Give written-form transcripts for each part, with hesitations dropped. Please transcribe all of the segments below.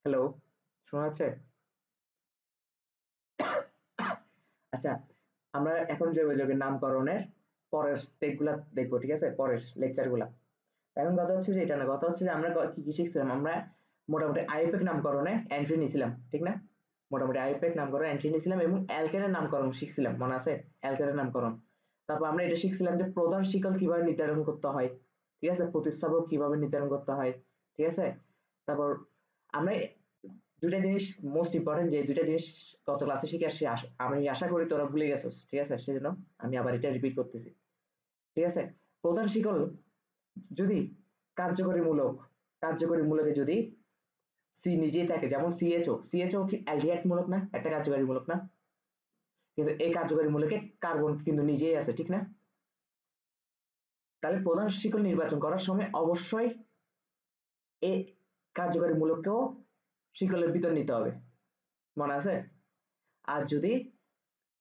Hello, শোনা যাচ্ছে? আচ্ছা, আমরা এখন যে যোগের নামকরণের পরের স্টেপগুলা দেখবো, ঠিক আছে? পরের লেকচারগুলা। এখন কথা হচ্ছে যে এটা না, কথা হচ্ছে যে আমরা কি কি শিখছিলাম। আমরা মোটামুটি আইউপ্যাক নামকরণে এন্ট্রি নিয়েছিলাম, ঠিক না? মোটামুটি আইউপ্যাক নামকরণ এন্ট্রি নিয়েছিলাম এবং অ্যালকেনের নামকরণ শিখছিলাম, মনে আছে? অ্যালকেনের নামকরণ। তারপর আমরা এটা শিখছিলাম যে প্রধান শিকল কিভাবে নির্ধারণ করতে হয়, ঠিক আছে? প্রতিস্থাপক কিভাবে নির্ধারণ করতে হয়, ঠিক আছে? তারপর আমরা দুইটা জিনিস মোস্ট ইম্পর্টেন্ট, যে দুইটা জিনিস গত ক্লাসে শিখে আসছি, আমি আশা করি তোরা ভুলে গেছিস, ঠিক আছে? সেজন্য আমি আবার এটা রিপিট করতেছি, ঠিক আছে? প্রধান শিকল যদি কার্যকরী মূলক, কার্যকরী মূলকে যদি সি নিজেই থাকে, যেমন সিএচও কি অ্যালডিহাইড মূলক না? একটা কার্যকরী মূলক না? কিন্তু এই কার্যকরী মূলকে কার্বন কিন্তু নিজেই আছে, ঠিক না? তাহলে প্রধান শিকল নির্বাচন করার সময় অবশ্যই এই কার্যকরী মূলককেও শিকলের ভিতর নিতে হবে, মনে আছে? আর যদি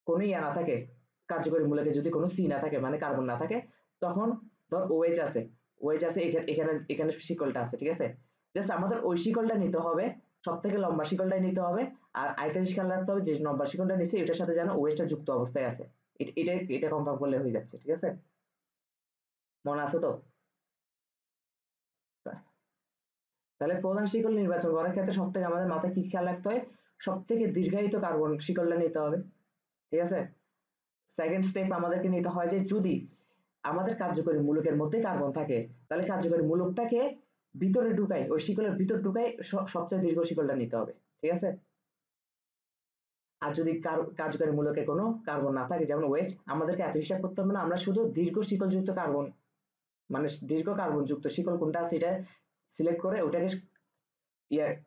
কোনো ইয়া না থাকে, কার্যকরী মূলকে যদি কোনো সি না থাকে, মানে কার্বন না থাকে, তখন ধর ওএইচ আছে, ওএইচ আছে, এখানে এখানে শিকলটা আছে, ঠিক আছে? জাস্ট আমাদের ওই শিকলটা নিতে হবে, সব থেকে লম্বা শিকলটাই নিতে হবে। আর আরেকটা জিনিস খেয়াল রাখতে হবে, যে লম্বা শিকলটা নিচ্ছে এটার সাথে যেন ওএইচটা যুক্ত অবস্থায় আছে। এটা এটা কনফার্ম করলে হয়ে যাচ্ছে, ঠিক আছে? মনে আছে তো? তাহলে প্রধান শিকল নির্বাচন করার ক্ষেত্রে সব থেকে আমাদের মাথায় কি খেয়াল রাখতে হয়? সব থেকে দীর্ঘায়িত কার্বন শিকলটা নিতে হবে, ঠিক আছে? সেকেন্ড স্টেপ আমাদেরকে নিতে হয় যে যদি আমাদের কার্যকরী মূলকের মধ্যে কার্বন থাকে, তাহলে কার্যকরী মূলকটাকে ভিতরে ঢুকাই, ওই শিকলের ভিতর ঢুকাই সবচেয়ে দীর্ঘ শিকলটা নিতে হবে, ঠিক আছে? আর যদি কার্যকরী মূলকে কোনো কার্বন না থাকে, যেমন ওএইচ, আমাদেরকে এত হিসাব করতে হবে না, আমরা শুধু দীর্ঘ শিকল যুক্ত কার্বন, মানে দীর্ঘ কার্বন যুক্ত শিকল কোনটা আছে এটা সিলেক্ট করে ওটাকে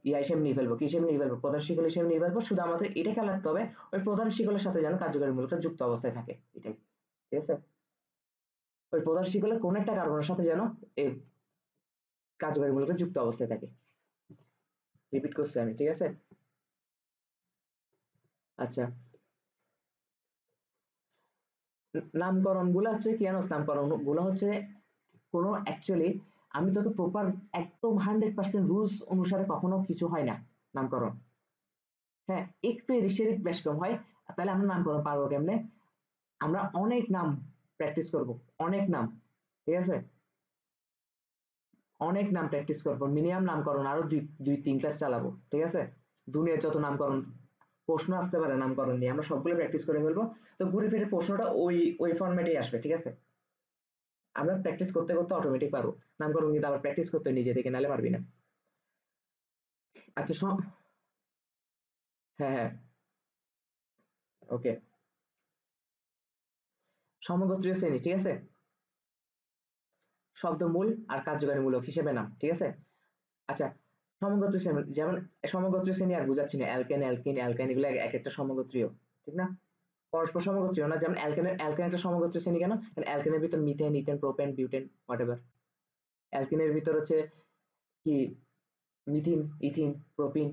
ইয়া হিসেবে নিয়ে ফেলবো, কি হিসেবে নিয়ে ফেলবো? প্রধান শিকল হিসেবে নিয়ে ফেলবো। শুধু আমাদের এটা খেয়াল রাখতে হবে ওই প্রধান শিকলের সাথে যেন কার্যকরী মূলকটা যুক্ত অবস্থায় থাকে, এটাই, ঠিক আছে? ওই প্রধান শিকলের কোন একটা কার্বনের সাথে যেন এই কার্যকরী মূলকটা যুক্ত অবস্থায় থাকে। রিপিট করছি আমি, ঠিক আছে? আচ্ছা, নামকরণ গুলো হচ্ছে কি জানোস? নামকরণ গুলো হচ্ছে কোনো অ্যাকচুয়ালি, আমি তোকে প্রপার একদম 100% রুলস অনুসারে কখনো কিছু হয় না নামকরণ। হ্যাঁ, একটু এদিক সেদিক বেশ কম হয়। তাহলে আমরা নামকরণ পারবো কেমনে? আমরা অনেক নাম প্র্যাকটিস করব, অনেক নাম, ঠিক আছে? অনেক নাম প্র্যাকটিস করবো, মিনিমাম নামকরণ আরো দুই দুই তিন ক্লাস চালাবো, ঠিক আছে? দুনিয়ার যত নামকরণ প্রশ্ন আসতে পারে নামকরণ নিয়ে আমরা সবগুলো প্র্যাকটিস করে ফেলবো। তো ঘুরে ফিরে প্রশ্নটা ওই ওই ফরম্যাটেই আসবে, ঠিক আছে? আমরা প্র্যাকটিস করতে করতে অটোমেটিক পারবো। নামকরণ কিন্তু আবার প্র্যাকটিস করতে নিজে থেকে, নাহলে পারবি না। আচ্ছা হ্যাঁ হ্যাঁ, ওকে। সমগোত্রীয় শ্রেণী, ঠিক আছে? শব্দমূল আর কার্যকারী মূলক হিসেবে নাম, ঠিক আছে? আচ্ছা, সমগোত্রীয় শ্রেণী যেমন সমগোত্রীয় শ্রেণী আর বুঝাচ্ছি না, অ্যালকেন অ্যালকিন অ্যালকাইন এগুলো এক একটা সমগোত্রীয়, ঠিক না? পরস্পর সমগোত্রীয় না, যেমন অ্যালকেন একটা সমগোত্রীয় শ্রেণী কেন? কারণ অ্যালকেনের ভিতর methane ethane propane butane whatever. অ্যালকিনের ভিতর হচ্ছে কি মিথিন ইথিন প্রোপিন,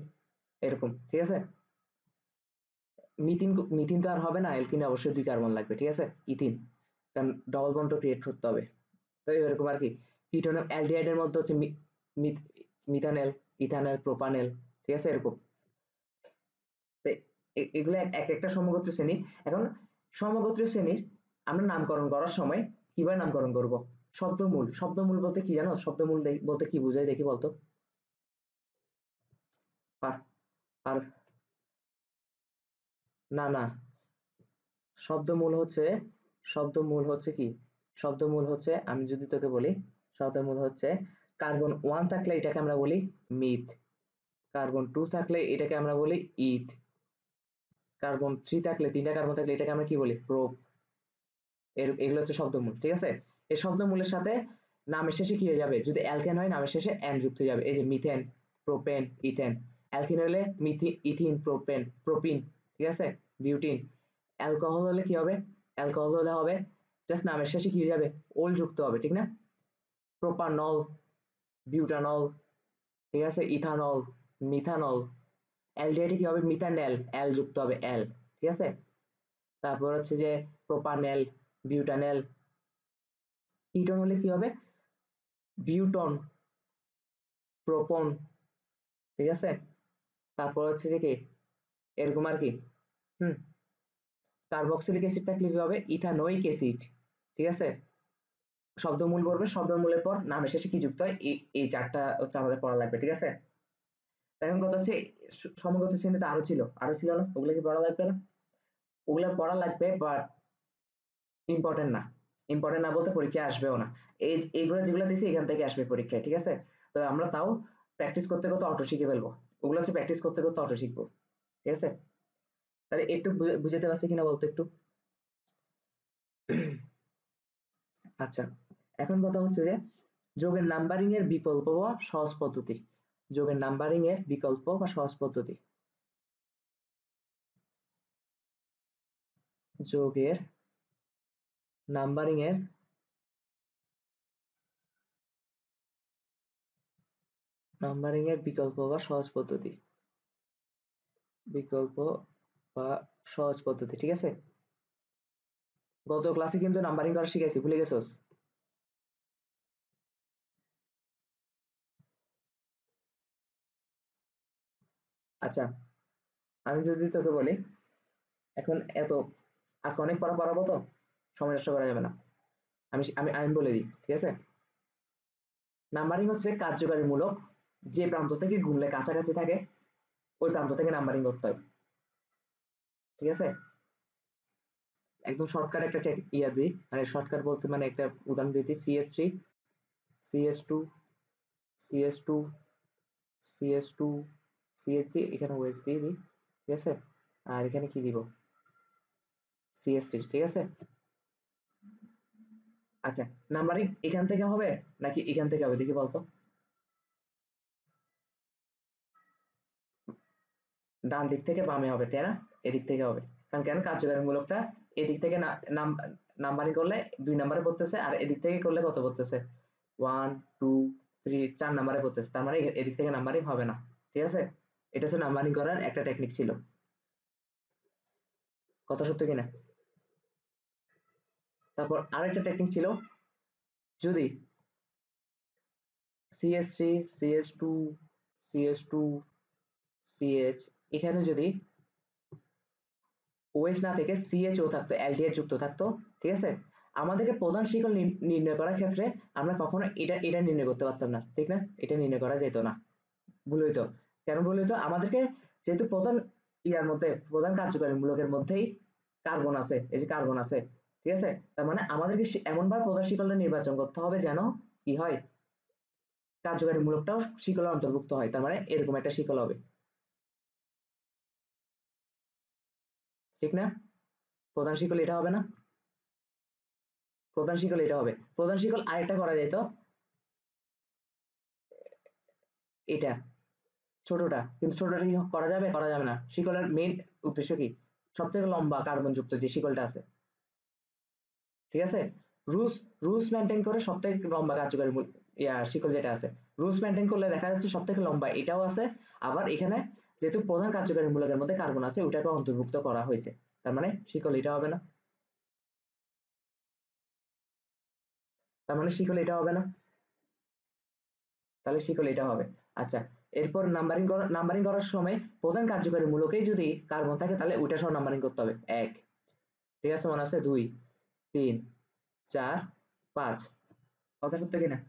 এরকম, ঠিক আছে? মিথিন মিথিন তো আর হবে না, অ্যালকিনে অবশ্যই দুই কার্বন লাগবে, ঠিক আছে? ইথিন, কারণ ডবল বন্ড ক্রিয়েট করতে হবে। তো এরকম আর কি। কিটোন অ্যালডিহাইডের মধ্যে হচ্ছে মিথানেল ইথানেল প্রোপানেল, ঠিক আছে? এরকম। তো এগুলো এক একটা সমগোত্রীয় শ্রেণী। এখন সমগোত্রীয় শ্রেণীর আমরা নামকরণ করার সময় কিভাবে নামকরণ করব? শব্দমূল, শব্দমূল বলতে কি জানো? শব্দমূল বলতে কি বোঝায় দেখি বলতো? পার পার না না, শব্দমূল হচ্ছে, শব্দমূল হচ্ছে কি? শব্দমূল হচ্ছে, আমি যদি তোকে বলি, শব্দমূল হচ্ছে কার্বন 1 থাকলে এটাকে আমরা বলি মিথ, কার্বন 2 থাকলে এটাকে আমরা বলি ইথ, কার্বন 3 থাকলে, তিনটা কার্বন থাকলে এটাকে আমরা কি বলি? প্রোপ। এগুলো হচ্ছে শব্দমূল, ঠিক আছে? এই শব্দমূলের সাথে নামের শেষে কি হয়ে যাবে? যদি অ্যালকেন হয় নামের শেষে এন যুক্ত হয়ে যাবে। এই যে মিথেন প্রোপেন ইথেন। অ্যালকিন হলে ইথিন প্রোপেন প্রোপিন, ঠিক আছে? বিউটিন। অ্যালকোহল হলে কি হবে? অ্যালকোহল হলে হবে জাস্ট নামের শেষে কি হয়ে যাবে? ওল যুক্ত হবে, ঠিক না? প্রোপানল, বিউটানল, ঠিক আছে? Ethanol, methanol. অ্যালডিহাইডে কি হবে? মিথানল, এল যুক্ত হবে, এল, ঠিক আছে? তারপর হচ্ছে যে প্রোপানেল, বিউটানেল। কিটোন হলে কি হবে? বিউটন, প্রোপন, ঠিক আছে? তারপর হচ্ছে যে কি এরকম আর কি। হুম, কার্বক্সিলিক অ্যাসিড থাকলে কি হবে, ইথানোয়িক অ্যাসিড। ঠিক আছে, শব্দমূল পড়বে, শব্দমূলের পর নামের শেষে কি যুক্ত হয়, এই চারটা হচ্ছে আমাদের পড়া লাগবে। ঠিক আছে, এখন কথা হচ্ছে সমগত শ্রেণীতে আরো ছিল না, ওগুলো কি পড়া লাগবে না? ওগুলো পড়া লাগবে, বাট ইম্পর্টেন্ট না। ইম্পর্টেন্ট না বলতে পরীক্ষায় আসবেও না। এইগুলো যেগুলো দিছি এখান থেকে আসবে পরীক্ষায়। ঠিক আছে, তো আমরা তাও প্র্যাকটিস করতে করতে অটো শিখে ফেলবো। ওগুলো হচ্ছে প্র্যাকটিস করতে করতে অটো শিখবো। ঠিক আছে, তাহলে একটু বুঝাতে পারছি কিনা বলতো একটু। আচ্ছা, এখন কথা হচ্ছে যে যোগের নাম্বারিং এর বিকল্প বা সহজ পদ্ধতি। যোগের নাম্বারিং এর বিকল্প বা সহজ পদ্ধতি। যোগের নাম্বারিং এর বিকল্প বা সহজ পদ্ধতি। বিকল্প বা সহজ পদ্ধতি। ঠিক আছে, গত ক্লাসে কিন্তু নাম্বারিং করা শিখাইছি, ভুলে গেছোস? আচ্ছা, আমি যদি তোকে বলি, এখন এত আজকে অনেক পড়া পড়াবো তো, সময় নষ্ট করা যাবে না। আমি আমি আমি বলে দিই। ঠিক আছে, নাম্বারিং হচ্ছে কার্যকারীমূলক, যে প্রান্ত থেকে গুনলে কাছাকাছি থাকে ওই প্রান্ত থেকে নাম্বারিং করতে হয়। ঠিক আছে, একদম শর্টকাট একটা ইয়া দিই, মানে শর্টকাট বলতে মানে একটা উদাহরণ দিতে, CS3, CS2, CS2, CS2, CS3, এখানে ওএস দিয়ে দিই। ঠিক আছে, আর এখানে কি দিব, CS3। ঠিক আছে, আচ্ছা, নাম্বারিং এখান থেকে হবে নাকি এখান থেকে হবে দেখি বলতো। ডান দিক থেকে বামে হবে, তাই না? এদিক থেকে হবে, কারণ কেন, কার্যকারীমূলকটা এদিক থেকে নাম্বারিং করলে 2 নম্বরে পড়তেছে, আর এদিক থেকে করলে কত পড়তেছে, 1 2 3, 4 নম্বরে পড়তেছে, তার মানে এদিক থেকে নাম্বারিং হবে না। ঠিক আছে, এটা হচ্ছে নাম্বারিং করার একটা টেকনিক ছিল। কথা সত্য কিনা? তারপর আরেকটা টেকনিক ছিল, যদি CS3, CS2, CS2, CH, এখানে যদি ওএস না থেকে সিএচও থাকতো, এলডিএর যুক্ত থাকতো। ঠিক আছে, আমাদেরকে প্রধান শিকল নির্ণয় করার ক্ষেত্রে আমরা কখনো এটা নির্ণয় করতে পারতাম না। ঠিক না, এটা নির্ণয় করা যেত না, ভুল হইতো। কেন ভুল হইতো, আমাদেরকে যেহেতু প্রধান ইয়ার মধ্যে, প্রধান কার্যকারী মূলকের মধ্যেই কার্বন আছে, এই যে কার্বন আছে। ঠিক আছে, তার মানে আমাদেরকে এমন ভাবে প্রধান শিকলটা নির্বাচন করতে হবে যেন কি হয়, কার্যকারী মূলকটাও শিকলের অন্তর্ভুক্ত হয়, তার মানে এরকম একটা শিকল হবে। ঠিক না, প্রধান শিকল এটা হবে না, প্রধান শিকল এটা হবে। প্রধান শিকল আরেকটা করা যেত, এটা ছোটটা, কিন্তু ছোটটা কি করা যাবে, করা যাবে না। শিকলের মেইন উদ্দেশ্য কি, সব থেকে লম্বা কার্বন যুক্ত যে শিকলটা আছে। ঠিক আছে, রুলস রুলস মেনটেন করে সব থেকে লম্বা কার্যকারী শিকল যেটা আছে, রুলস মেনটেন করলে দেখা যাচ্ছে সব থেকে লম্বা এটাও আছে। আবার এখানে যেহেতু প্রধান কার্যকারী মূলকের মধ্যে কার্বন আছে, ওটাকে অন্তর্ভুক্ত করা হয়েছে, তার মানে শিকল এটা হবে না। তার মানে শিকল এটা হবে না, তাহলে শিকল এটা হবে। আচ্ছা, এরপর নাম্বারিং করার সময় প্রধান কার্যকারী মূলকেই যদি কার্বন থাকে তাহলে ওইটা সহ নাম্বারিং করতে হবে। 1, ঠিক আছে, মনে আছে, 2, 3, 4, 5। কথা সত্য কিনা?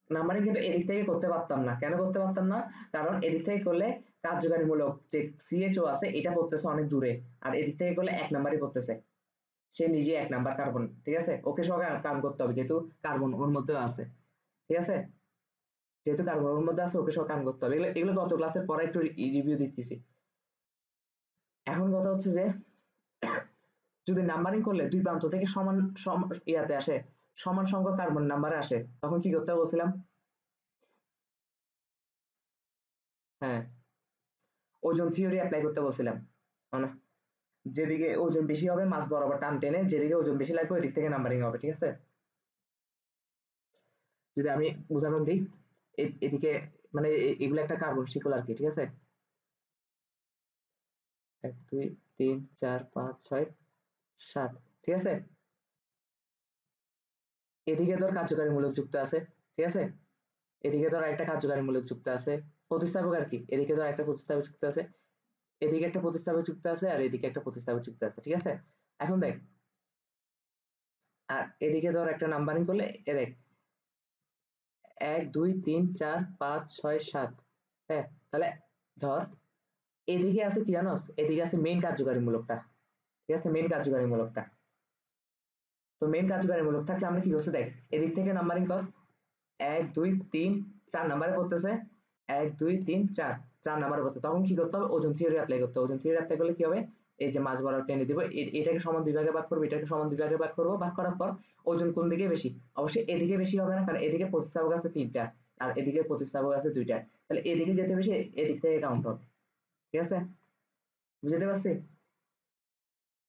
নাম্বারিং কিন্তু এদিক থেকে করতে পারতাম না, কেন করতে পারতাম না, কারণ এদিক থেকে করলে কার্যকারীমূলক যে সিএচও আছে এটা পড়তেছে অনেক দূরে, আর এদিক থেকে করলে 1 নাম্বারই পড়তেছে, সে নিজে 1 নাম্বার কার্বন। ঠিক আছে, ওকে সহ কাম করতে হবে, যেহেতু কার্বন ওর মধ্যে আছে। ঠিক আছে, যেহেতু কার্বন ওর মধ্যে আছে, ওকে সহ কাম করতে হবে। এগুলো এগুলো গত ক্লাসের পরে একটু রিভিউ দিতেছি। এখন কথা হচ্ছে যে যদি নাম্বারিং করলে দুই প্রান্ত থেকে সমান ইয়াতে আসে, সমান সংখ্যক কার্বন নাম্বারে আসে, তখন কি করতে বলছিলাম? হ্যাঁ, ওজন থিওরি অ্যাপ্লাই করতে বলছিলাম, মানে যেদিকে ওজন বেশি হবে মাছ বরাবর টান টেনে যেদিকে ওজন বেশি লাগবে ওই দিক থেকে নাম্বারিং হবে। ঠিক আছে, যদি আমি উদাহরণ দিই, এদিকে মানে এগুলো একটা কার্বন শিকল আর কি। ঠিক আছে, 1 2 3 4 5 6 7। ঠিক আছে, এদিকে তোর কার্যকারী মূলক যুক্ত আছে। ঠিক আছে, এদিকে ধর একটা কার্যকারীমূলক যুক্ত আছে, প্রতিস্থাপক আর কি, এদিকে ধর একটা প্রতিস্থাপক যুক্ত আছে, এদিকে একটা প্রতিস্থাপক যুক্ত আছে, আর এদিকে একটা প্রতিস্থাপক যুক্ত আছে, ঠিক আছে। এখন দেখ, আর এদিকে ধর একটা নাম্বারিং করলে এ দেখ 1 2 3 4 5 6 7, হ্যাঁ। তাহলে ধর এদিকে আছে কি জানোস, এদিকে আছে মেইন কার্যকারীমূলকটা, ঠিক আছে, মেইন কার্যকারীমূলকটা। তো মেইন কার্যকারীমূলক থাকলে আমরা কি করছি দেখ, এদিক থেকে নাম্বারিং কর, 1 2 3 4 নাম্বারে পড়তেছে, 1 2 3 4, 4 নাম্বারে পড়তে, তখন কি করতে হবে, ওজন থিওরি অ্যাপ্লাই করতে হবে। ওজন থিওরি অ্যাপ্লাই করলে কি হবে, এই যে মাঝ বরাবর টেনে দিব, এটাকে সমান দুই ভাগে ভাগ করবো, এটাকে সমান দুই ভাগে ভাগ করবো, ভাগ করার পর ওজন কোন দিকে বেশি, অবশ্যই এদিকে বেশি হবে না, কারণ এদিকে প্রতিস্থাপক আছে 3টা আর এদিকে প্রতিস্থাপক আছে 2টা, তাহলে এদিকে যেতে বেশি এদিক থেকে কাউন্ট হবে, ঠিক আছে, বুঝতে পারছি।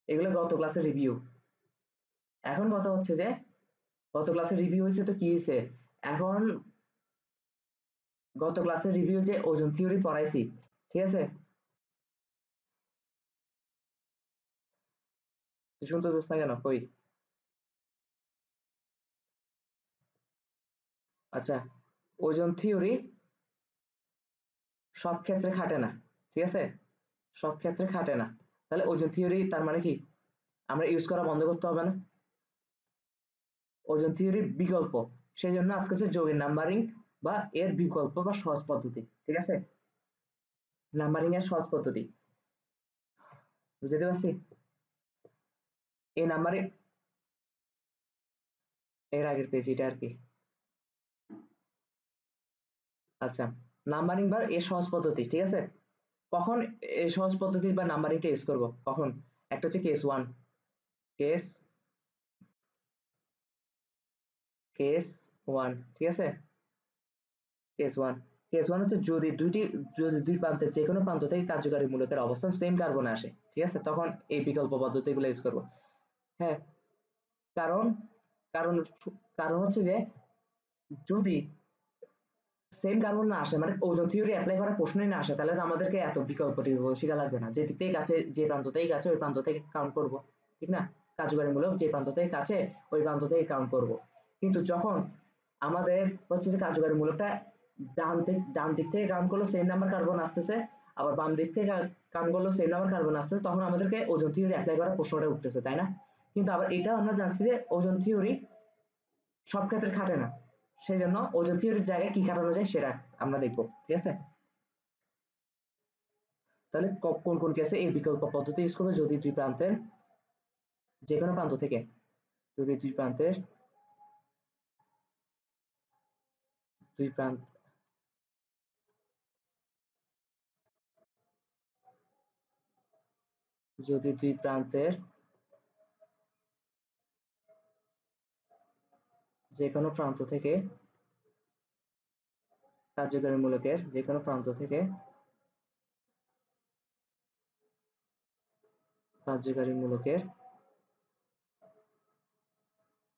এগুলো গত ক্লাসের রিভিউ। এখন কথা হচ্ছে যে গত ক্লাসে রিভিউ হয়েছে তো কি হয়েছে, এখন গত ক্লাসের রিভিউ যে ওজন থিওরি পড়াইছি, ঠিক আছে, তুই শুনতেছিস না কেন, কই? আচ্ছা, ওজন থিওরি সব ক্ষেত্রে খাটে না, ঠিক আছে, সব ক্ষেত্রে খাটে না। তাহলে ওজন থিওরি তার মানে কি, আমরা ইউজ করা বন্ধ করতে হবে না, ওজন থিওরির বিকল্প, সেই জন্য আজকে হচ্ছে যৌগের নাম্বারিং বা এর বিকল্প বা সহজ পদ্ধতি, ঠিক আছে, নাম্বারিং এর সহজ পদ্ধতি, বুঝতে পারছি। এই নাম্বারিং এর আগের পেজ এটা আর কি। আচ্ছা, নাম্বারিং বা এর সহজ পদ্ধতি, ঠিক আছে, কখন এই সহজ পদ্ধতি বা নাম্বারিংটা ইউজ করব, কখন, একটা হচ্ছে case one, case case one, ঠিক আছে, কেস ওয়ান, কেস ওয়ান হচ্ছে যদি দুই প্রান্তের যে কোনো প্রান্ত থেকে কার্যকারী মূলকের অবস্থান সেম কার্বনে আসে, ঠিক আছে, তখন এই বিকল্প পদ্ধতিগুলো ইউজ করব। হ্যাঁ, কারণ কারণ কারণ হচ্ছে যে যদি সেম কার্বন না আসে, মানে ওজন থিওরি অ্যাপ্লাই করার প্রশ্নই না আসে, তাহলে তো আমাদেরকে এত বিকল্প শিখা লাগবে না, যে দিক থেকে কাছে, যে প্রান্ত থেকে কাছে ওই প্রান্ত থেকে কাউন্ট করব, ঠিক না, কার্যকারী মূলক যে প্রান্ত থেকে কাছে ওই প্রান্ত থেকে কাউন্ট করব। কিন্তু যখন আমাদের হচ্ছে যে কার্যকারী মূলকটা ডান দিক থেকে কাউন্ট করলো সেম নাম্বার কার্বন আসতেছে, আবার বাম দিক থেকে কাউন্ট করলো সেম নাম্বার কার্বন আসতেছে, তখন আমাদেরকে ওজন থিওরি অ্যাপ্লাই করার প্রশ্নটা উঠতেছে, তাই না। কিন্তু আবার এটাও আমরা জানছি যে ওজন থিওরি সব ক্ষেত্রে খাটে না, সেই জন্য ওজন থিওরির জায়গায় কি খাটানো যায় সেটা আমরা দেখবো, ঠিক আছে। তাহলে কোন কোন কেসে এই বিকল্প পদ্ধতি ইউজ করবে, যদি দুই প্রান্তের যে কোনো প্রান্ত থেকে, যদি দুই প্রান্ত যদি দুই প্রান্তের যে কোনো প্রান্ত থেকে কার্যকারী মূলকের যে কোনো প্রান্ত থেকে কার্যকারী মূলকের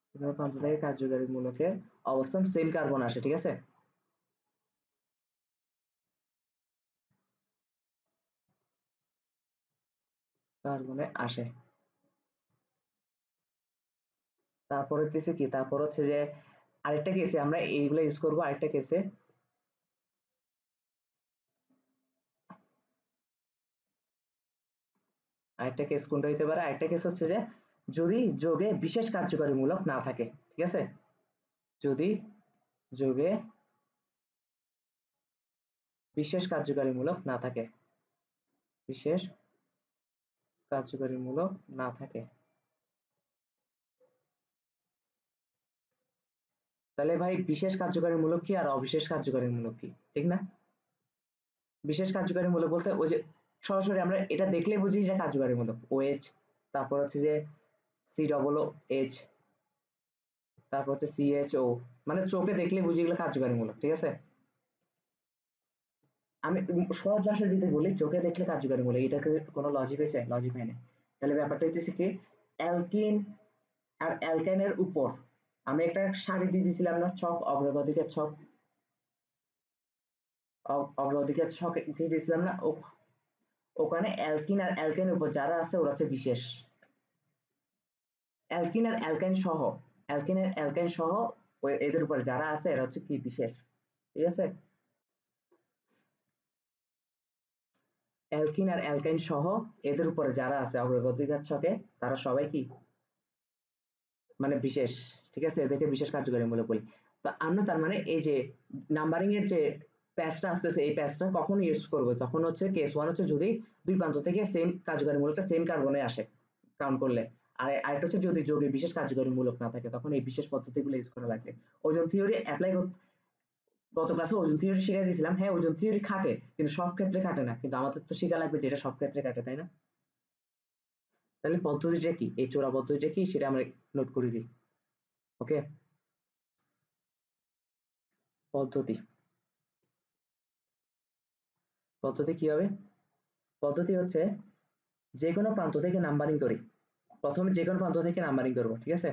যে কোনো প্রান্ত থেকে কার্যকারী মূলকের অবস্থান সেম কার্বন আসে, ঠিক আছে, কার্বনে আসে। তারপর হচ্ছে কি, তারপর হচ্ছে যে আরেকটা কেসে আমরা এইগুলো ইউজ করবো, আরেকটা কেসে, আরেকটা কেস কোনটা হইতে পারে, আরেকটা কেস হচ্ছে যে যদি যোগে বিশেষ কার্যকারী মূলক না থাকে, ঠিক আছে, যদি যোগে বিশেষ কার্যকারীমূলক না থাকে, বিশেষ কার্যকারীমূলক না থাকে, তাহলে ভাই বিশেষ কার্যকারীমূলক কি আর অবিশেষ কার্যকারীমূলক কি, ঠিক না। বিশেষ কার্যকারীমূলক বলতে ওই যে সরাসরি আমরা এটা দেখলেই বুঝি যে কার্যকারীমূলক OH, তারপর হচ্ছে যে COOH, তারপর হচ্ছে CHO, মানে চোখে দেখলেই বুঝি এগুলো কার্যকারীমূলক, ঠিক আছে। আমি সহজ ভাষায় যদি বলি চোখে দেখলে কার্যকারীমূলক, এটাকে কোনো লজিক হয়েছে, লজিক হয় না। তাহলে ব্যাপারটা হচ্ছে কি, অ্যালকিন আর অ্যালকাইনের উপর আমি একটা সারি দিয়ে দিয়েছিলাম না, ছক, অগ্রগতিকের ছক, অগ্রগতিকের ছক দিয়ে দিয়েছিলাম না, ওখানে অ্যালকিন আর অ্যালকাইনের উপর যারা আছে ওরা হচ্ছে বিশেষ, অ্যালকিন আর অ্যালকাইন সহ, অ্যালকিন আর অ্যালকাইন সহ এদের উপর যারা আছে এরা হচ্ছে কি বিশেষ, ঠিক আছে। অ্যালকিন আর অ্যালকাইন সহ এদের উপরে যারা আছে অগ্রগতির ছকে তারা সবাই কি মানে বিশেষ, ঠিক আছে, এদেরকে বিশেষ কার্যকারীমূলক বলি। তো আমরা তার মানে এই যে নাম্বারিং এর যে প্যাচটা আসতেছে এই প্যাচটা কখন ইউজ করবো, তখন হচ্ছে কেস ওয়ান হচ্ছে যদি দুই প্রান্ত থেকে সেম কার্যকারীমূলকটা সেম কার্বনে আসে কাউন্ট করলে, আর আরেকটা হচ্ছে যদি যোগে বিশেষ কার্যকারীমূলক না থাকে তখন এই বিশেষ পদ্ধতিগুলো ইউজ করা লাগবে। ওজন থিওরি অ্যাপ্লাই, গত ক্লাসে ওজন থিওরি শিখাই দিয়েছিলাম, হ্যাঁ ওজন থিওরি খাটে কিন্তু সব ক্ষেত্রে খাটে না, কিন্তু আমাদের তো শেখা লাগবে যেটা সব ক্ষেত্রে খাটে, তাই না? তাহলে পদ্ধতিটা কি, এই চোরা পদ্ধতিটা কি সেটা আমরা নোট করে দিই। ওকে, পদ্ধতি, পদ্ধতি কি হবে? পদ্ধতি হচ্ছে যে কোনো প্রান্ত থেকে নাম্বারিং করি, প্রথমে যে কোনো প্রান্ত থেকে নাম্বারিং করবো, ঠিক আছে,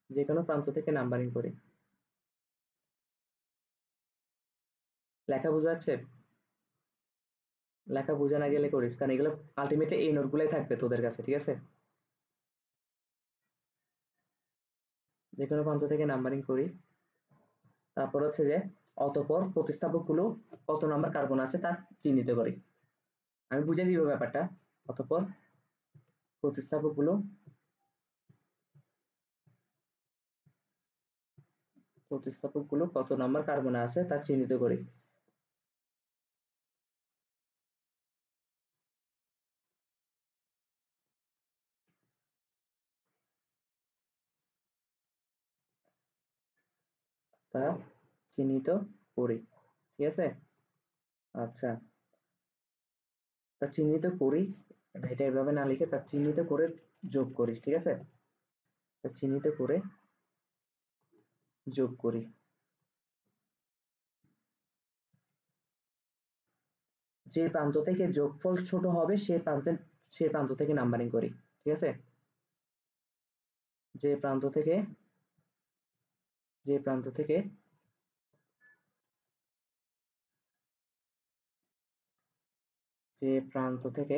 যে কোনো প্রান্ত থেকে নাম্বারিং করি। লেখা বোঝা যাচ্ছে? লেখা বোঝা না গেলে করিস, কারণ এগুলো আলটিমেটলি এই নোটগুলাই থাকবে তোদের কাছে, ঠিক আছে। যে কোনো প্রান্ত থেকে নাম্বারিং করি, তারপর হচ্ছে যে অতঃপর প্রতিস্থাপকগুলো কত নাম্বার কার্বন আছে তা চিহ্নিত করি। আমি বুঝে দিব ব্যাপারটা। অতঃপর প্রতিস্থাপকগুলো প্রতিস্থাপকগুলো কত নাম্বার কার্বনে আছে তা চিহ্নিত করি। তা চিহ্নিত করি, ঠিক আছে। আচ্ছা, তা চিহ্নিত করি, এটা এভাবে না লিখে তা চিহ্নিত করে যোগ করি, ঠিক আছে। তা চিহ্নিত করে যোগ করি। যে প্রান্ত থেকে যোগফল ছোট হবে সে প্রান্ত থেকে নাম্বারিং করি, ঠিক আছে। যে প্রান্ত থেকে যে প্রান্ত থেকে যে প্রান্ত থেকে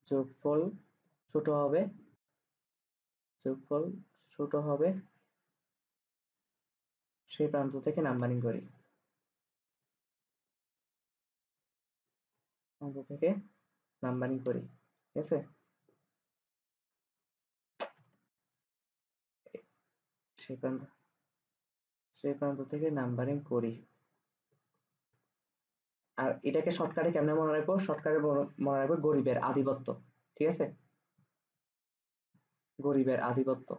যোগফল ছোট হবে যোগফল ছোট হবে সেই প্রান্ত থেকে নাম্বারিং করি, প্রান্ত থেকে নাম্বারিং করি, ঠিক আছে। সেই প্রান্ত থেকে নাম্বারিং করি। আর এটাকে শর্টকাটে কেমনে মনে রাখবো? শর্টকাটে মনে রাখবো গরিবের আধিপত্য, ঠিক আছে, গরিবের আধিপত্য,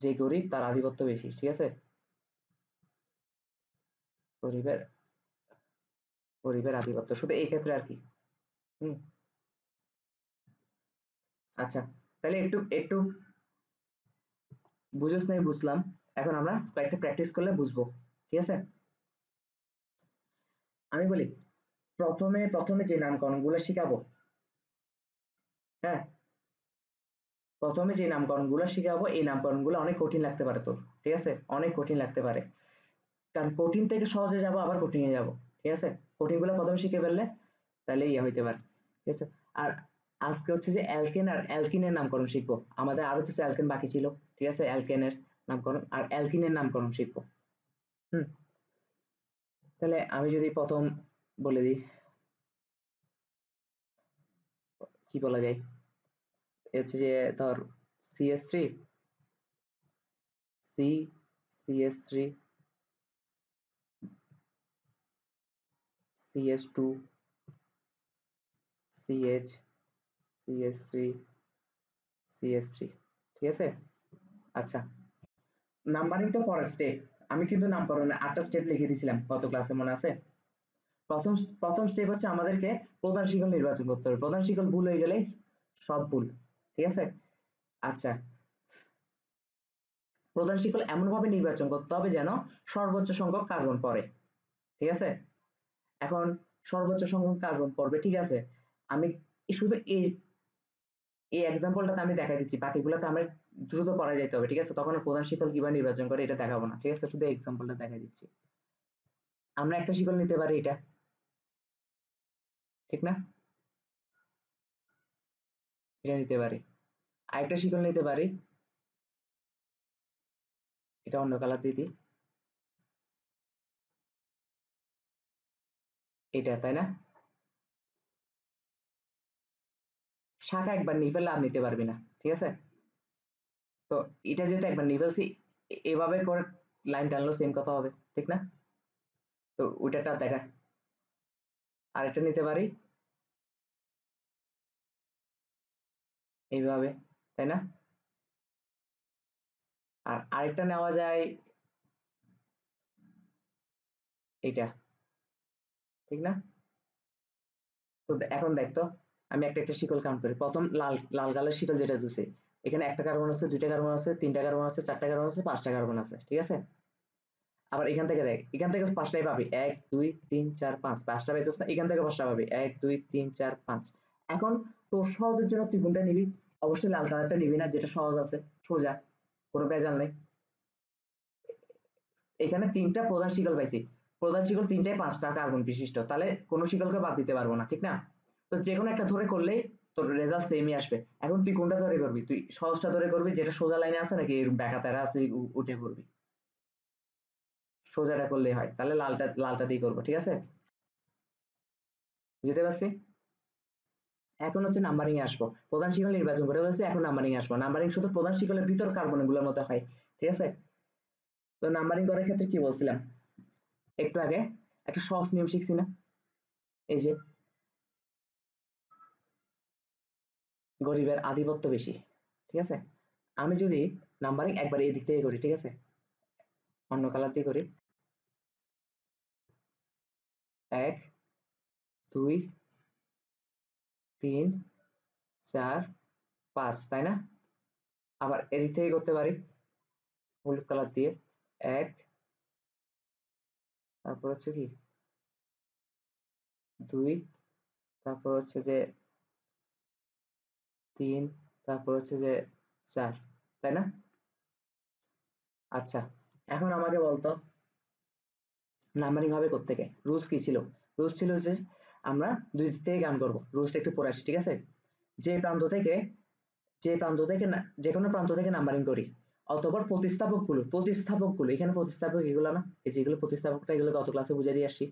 যে গরিব তার আধিপত্য বেশি, ঠিক আছে। গরিবের গরিবের আধিপত্য শুধু এই ক্ষেত্রে আর কি। হুম, আচ্ছা, তাহলে একটু একটু বুঝোস নাই বুঝলাম, এখন আমরা কয়েকটা প্র্যাকটিস করলে বুঝবো, ঠিক আছে। আমি বলি, প্রথমে প্রথমে যে নামকরণগুলো শিখাবো, হ্যাঁ, প্রথমে যে নামকরণগুলো শিখাবো এই নামকরণগুলো অনেক কঠিন লাগতে পারে তোর, ঠিক আছে, অনেক কঠিন লাগতে পারে, কারণ কঠিন থেকে সহজে যাব আবার কঠিনে যাব, ঠিক আছে। কঠিনগুলো প্রথমে শিখে ফেললে তাহলে ইয়ে হইতে পারে, ঠিক আছে। আর আজকে হচ্ছে যে অ্যালকেন আর অ্যালকিনের নামকরণ শিখবো, আমাদের আরো কিছু অ্যালকেন বাকি ছিল, ঠিক আছে, অ্যালকেনের নামকরণ আর অ্যালকিনের নামকরণ শিখবো। হুম, তাহলে আমি যদি প্রথম বলে দিই, কি বলা যায়, হচ্ছে যে ধর CS3, C, CS3, CS2, CH, CS3, CS3, ঠিক আছে। আচ্ছা, নাম্বারিং তো পরের স্টেপ, আমি কিন্তু নামকরণে 8টা স্টেপ লিখে দিয়েছিলাম গত ক্লাসে, মনে আছে? প্রথম প্রথম স্টেপ হচ্ছে আমাদেরকে প্রধান শিকল নির্বাচন করতে হবে, প্রধান শিকল ভুল হয়ে গেলে সব ভুল, ঠিক আছে। আচ্ছা, প্রধান শিকল এমন ভাবে নির্বাচন করতে হবে যেন সর্বোচ্চ সংখ্যক কার্বন পড়ে, ঠিক আছে। এখন সর্বোচ্চ সংখ্যক কার্বন পড়বে, ঠিক আছে, আমি শুধু এই এই এক্সাম্পলটাতে আমি দেখাই দিচ্ছি, বাকিগুলো তো আমার দ্রুত পড়া যেতে হবে, ঠিক আছে, তখন প্রধান শিকল কিভাবে নির্বাচন করে এটা দেখাবো না, ঠিক আছে, শুধু এক্সাম্পলটা দেখাই দিচ্ছি। আমরা একটা শিকল নিতে পারি, এটা ঠিক না, এটা নিতে পারি, আরেকটা শিকল নিতে পারি, এটা অন্য কালার দিয়ে দিই, এটা তাই না? শাখা একবার নিয়ে ফেললে আর নিতে পারবি না, ঠিক আছে? তো এটা যেহেতু একবার নিয়ে ফেলছি, এভাবে করে লাইন টানলো সেম কথা হবে, ঠিক না? তো ওইটাটা দেখা, আরেকটা নিতে পারি এইভাবে, তাই না? আর আরেকটা নেওয়া যায় এটা, ঠিক না? তো এখন দেখতো, আমি একটা একটা শিকল কাউন্ট করি। প্রথম লাল লাল কালার শিকল যেটা জুছে, এখানে একটা কার্বন আছে, দুইটা কার্বন আছে, তিনটা কার্বন আছে, চারটা কার্বন আছে, পাঁচটা কার্বন আছে, ঠিক আছে? আবার এখান থেকে দেখ, এখান থেকে পাঁচটাই পাবি, 1 2 3 4 5, পাঁচটা পাইছিস না, এখান থেকে পাঁচটা পাবি, 1 2 3 4 5। এখন তোর সহজের জন্য তুই কোনটা নিবি? অবশ্যই লাল কালারটা নিবি না, যেটা সহজ আছে, সোজা, কোনো ভেজাল নেই। এখানে তিনটা প্রধান শিকল পাইছি, প্রধান শিকল তিনটাই পাঁচটা কার্বন বিশিষ্ট, তাহলে কোনো শিকলকে বাদ দিতে পারবো না, ঠিক না? তো যে কোনো একটা ধরে করলেই তোর রেজাল্ট সেমই আসবে। এখন তুই কোনটা ধরে করবি? তুই সহজটা ধরে করবি, যেটা সোজা লাইনে আছে, নাকি এর ব্যাকা তেরা আছে উঠে করবি? সোজাটা করলেই হয়, তাহলে লালটা লালটা দিয়ে করবো, ঠিক আছে? বুঝতে পারছি। এখন হচ্ছে নাম্বারিং এ আসবো, প্রধান শিকল নির্বাচন করে বলছি, এখন নাম্বারিং এ আসবো। নাম্বারিং শুধু প্রধান শিকলের ভিতর কার্বন গুলোর মধ্যে হয়, ঠিক আছে? তো নাম্বারিং করার ক্ষেত্রে কি বলছিলাম একটু আগে, একটা সহজ নিয়ম শিখছি না, এই যে গরিবের আধিপত্য বেশি, ঠিক আছে? আমি যদি নাম্বারিং একবার এই দিক থেকে করি, ঠিক আছে, অন্য কালার দিয়ে করি, 1 2 3 4 5, তাই না? আবার এদিক থেকে করতে পারি হলুদ কালার দিয়ে, এক, তারপর হচ্ছে কি দুই, তারপর হচ্ছে যে তিন, তারপর হচ্ছে যে চার, তাই না? আচ্ছা, এখন আমাকে বলতো নাম্বারিং হবে কোত্থেকে, রুলস কি ছিল? রুলস ছিল যে আমরা দুই দিক থেকে গান করবো, রুলসটা একটু পড়ে আসি, ঠিক আছে? যে প্রান্ত থেকে, যে প্রান্ত থেকে যে কোনো প্রান্ত থেকে নাম্বারিং করি, অতঃপর প্রতিস্থাপক গুলো এখানে প্রতিস্থাপক এগুলো না, এই যেগুলো প্রতিস্থাপকটা, এগুলো গত ক্লাসে বুঝিয়ে দিয়ে আসছি,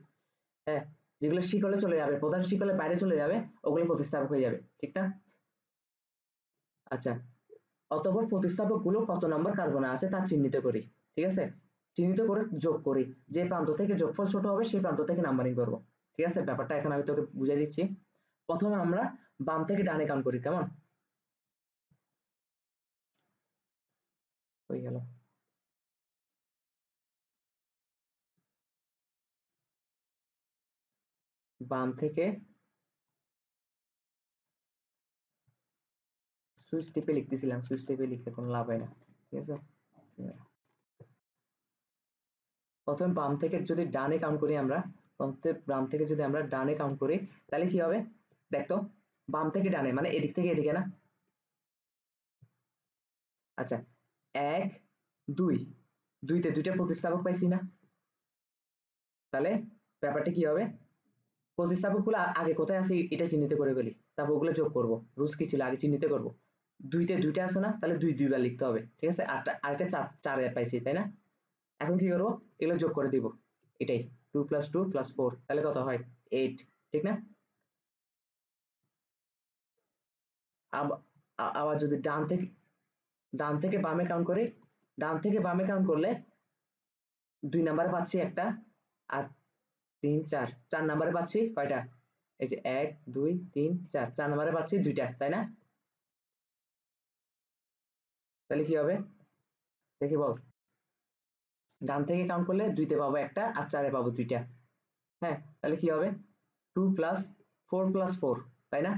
হ্যাঁ? যেগুলো শিকলে চলে যাবে, প্রধান শিকলের বাইরে চলে যাবে, ওগুলো প্রতিস্থাপক হয়ে যাবে, ঠিক না? আচ্ছা, অতঃপর প্রতিস্থাপক গুলো কত নম্বর কার্বনে আছে তা চিহ্নিত করি, ঠিক আছে? চিহ্নিত করে যোগ করি, যে প্রান্ত থেকে যোগফল ছোট হবে সেই প্রান্ত থেকে নাম্বারিং করব, ঠিক আছে? ব্যাপারটা এখন আমি তোকে বুঝিয়ে দিচ্ছি। প্রথমে আমরা বাম থেকে ডানে কাউন্ট করি, কেমন? হয়ে গেল, বাম থেকে, সুইচ টিপে লিখতেছিলাম, সুইচ টিপে লিখলে কোনো লাভ হয় না, ঠিক আছে? প্রথমে বাম থেকে যদি ডানে কাউন্ট করি আমরা, বাম থেকে যদি আমরা ডানে কাউন্ট করি, তাহলে কি হবে দেখতো, বাম থেকে ডানে মানে এদিক থেকে এদিকে না? আচ্ছা, এক, দুই, দুইতে দুইটা প্রতিস্থাপক পাইছি না? তাহলে ব্যাপারটা কি হবে, প্রতিস্থাপক গুলো আগে কোথায় আছে এটা চিহ্নিত করে ফেলি, তারপর ওগুলো যোগ করব। রুলস কি ছিল, আগে চিহ্নিত করব, দুইতে দুইটা আছে না, তাহলে দুই দুইবার লিখতে হবে, ঠিক আছে? আরেকটা চার চার পাইছি, তাই না? এখন কি করবো, এগুলো যোগ করে দিব, এটাই 2 + 2 + 4, তাহলে কত হয়, 8, ঠিক না? আবার যদি ডান থেকে বামে কাউন্ট করি, ডান থেকে বামে কাউন্ট করলে 2 নাম্বারে পাচ্ছি একটা, আর 3 4, 4 নাম্বারে পাচ্ছি কয়টা, এই যে 1 2 3 4, 4 নাম্বারে পাচ্ছি দুইটা, তাই না? তাহলে কি হবে দেখি বল, ডান থেকে কাউন্ট করলে দুইতে পাবো একটা, আর চারে পাবো দুইটা, হ্যাঁ? তাহলে কি হবে, 2 + 4 + 4, তাই না?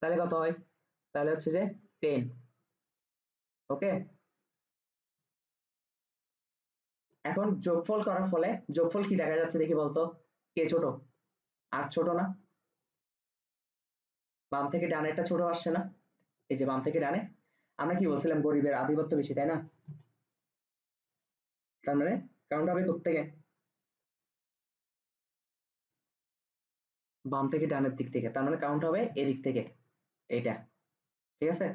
তাহলে কত হয়, তাহলে হচ্ছে যে 10, ওকে? এখন যোগফল করার ফলে যোগফল কি দেখা যাচ্ছে দেখি বলতো, কে ছোট, 8 ছোট না? বাম থেকে ডানে একটা ছোট আসছে না, এই যে বাম থেকে ডানে, আমরা কি বলছিলাম গরিবের আধিপত্য বেশি, তাই না? তার মানে কাউন্ট হবে কোত্থেকে, বাম থেকে ডানের দিক থেকে, তার মানে কাউন্ট হবে এদিক থেকে, এইটা, ঠিক আছে?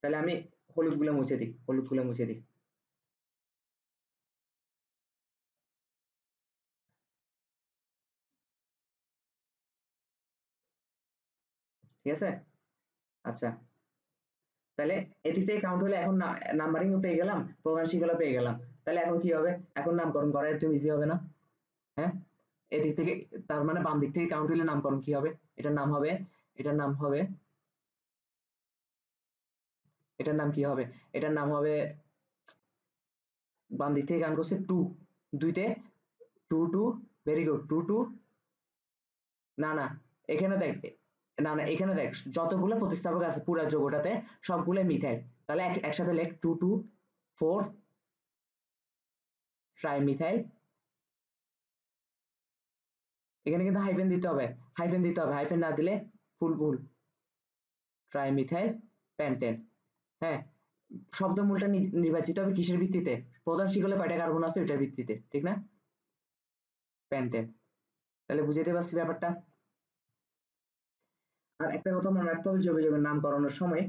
তাহলে আমি হলুদগুলো মুছে দিই। ঠিক আছে? আচ্ছা, তাহলে এদিক থেকে কাউন্ট হলে এখন নাম্বারিংও পেয়ে গেলাম, প্রধান শিক্ষকও পেয়ে গেলাম। তাহলে এখন কি হবে? এখন নামকরণ করা একটু ইজি হবে না? হ্যাঁ, এদিক থেকে, তার মানে বাম দিক থেকে কাউন্ট হলে নামকরণ কি হবে? এটার নাম হবে, এটার নাম হবে, এটার নাম কি হবে? এটার নাম হবে, বাম দিক থেকে কাউন্ট করছে 2, 2 তে 2 2, ভেরি গুড, 2 2, না না, এখানে দেখ, না না, এখানে দেখ যতগুলো প্রতিস্থাপক আছে পুরো যোগটাতে সবগুলো মিথাইল। তাহলে একসাথে লেখ 2 2 4 ট্রাইমিথাইল। এখানে কিন্তু হাইফেন দিতে হবে, হাইফেন না দিলে ভুল। ট্রাইমিথাইল প্যান্টেন। হ্যাঁ, শব্দমূলটা নির্বাচিত হবে কিসের ভিত্তিতে? প্রধান শিকলে কয়টা কার্বন আছে ওইটার ভিত্তিতে, ঠিক না? প্যান্টেন। তাহলে বুঝাতে পারছি ব্যাপারটা? আর একটা কথা মনে রাখতে হবে, যৌগের নামকরণের সময়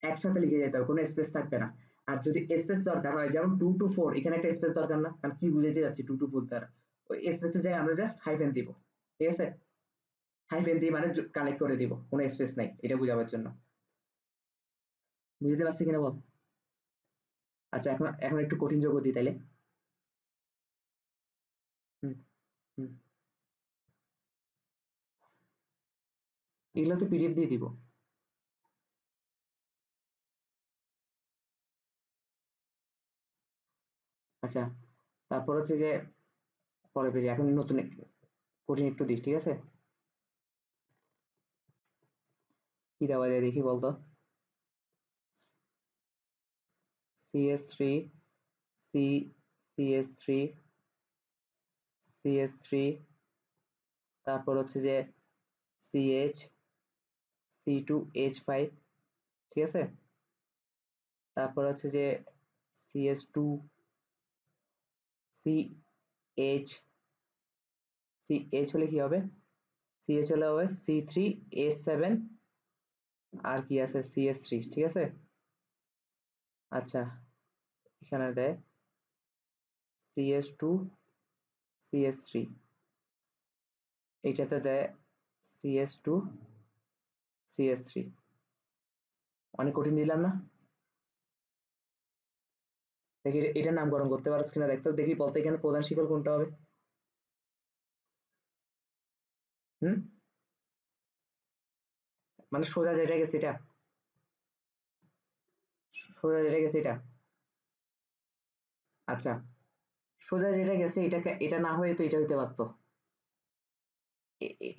একসাথে লিখে যেতে হবে, কোনো স্পেস থাকবে না। আর যদি স্পেস দরকার হয়, যেমন 2 to 4, এখানে একটা স্পেস দরকার না, কারণ কি বুঝাইতে যাচ্ছি 2 to 4 দ্বারা, ওই স্পেসের জায়গায় আমরা জাস্ট হাইফেন দিব। ঠিক আছে? হাইফেন দিয়ে মানে কানেক্ট করে দিব, কোনো স্পেস নাই, এটা বোঝাবার জন্য। বুঝতে পারছি কিনা বল? আচ্ছা, এখন এখন একটু কঠিন যোগ দিই তাইলে। হুম হুম, এগুলো তো পিডিএফ দিয়ে দিব। আচ্ছা, তারপর হচ্ছে যে পরের পেজে এখন নতুন কঠিন একটু দিই, ঠিক আছে? কি দেওয়া যায় দেখি বলতো? CS3, সি, CS3, CS3, তারপর হচ্ছে যে CH, C2H5, ঠিক আছে? তারপর হচ্ছে যে CS2, CH, CH হলে কি হবে? CH হলে হবে C3H7, আর কি আছে CS3, ঠিক আছে? আচ্ছা, এখানে দেয় CS2, CS3, এইটাতে দেয় CS2, CS3। অনেক কঠিন দিলাম না? দেখি এটার নামকরণ করতে পারছ কিনা দেখতো, দেখি বলতে এখানে প্রধান শিকল কোনটা হবে? হুম, মানে সোজা যেটা গেছে এটা, সোজা যেটা গেছে এটা। আচ্ছা, সোজা যেটা গেছে এটাকে, এটা না হয়ে তো এটা হইতে পারতো,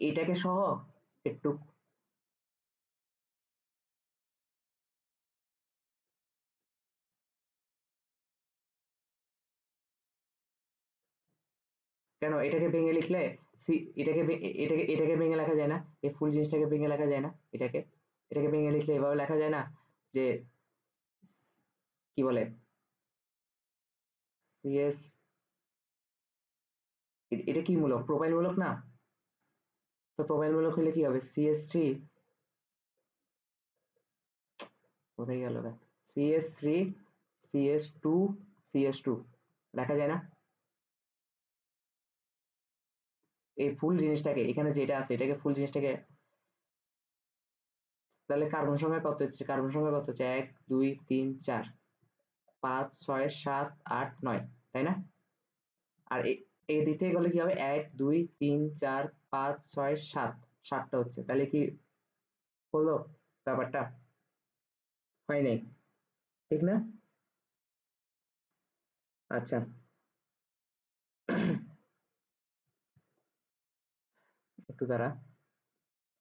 এটাকে সহ একটু, কেন এটাকে ভেঙে লিখলে, এটাকে এটাকে ভেঙে লেখা যায় না? এই ফুল জিনিসটাকে ভেঙে লেখা যায় না? এটাকে ভেঙে লিখলে এভাবে লেখা যায় না যে, কি বলে, সিএস, এটা কি মূলক, প্রোপাইল মূলক না? তো প্রোপাইল মূলক হলে কি হবে? CS3, কোথায় গেল রে? CS3, CS2, CS2 লেখা যায় না? এই ফুল জিনিসটাকে, এখানে যেটা আছে এটাকে ফুল জিনিসটাকে, তাহলে কার্বন সংখ্যা কত হচ্ছে? কার্বন সংখ্যা কত হচ্ছে? 1 2 3 4 5 6 7 8 9, তাই না? আর এই দিক থেকে গেলে কি হবে? 1 2 3 4 5 6 7, 7টা হচ্ছে। তাহলে কি হলো ব্যাপারটা? হয় নাই, ঠিক না? আচ্ছা, একটু দাঁড়া।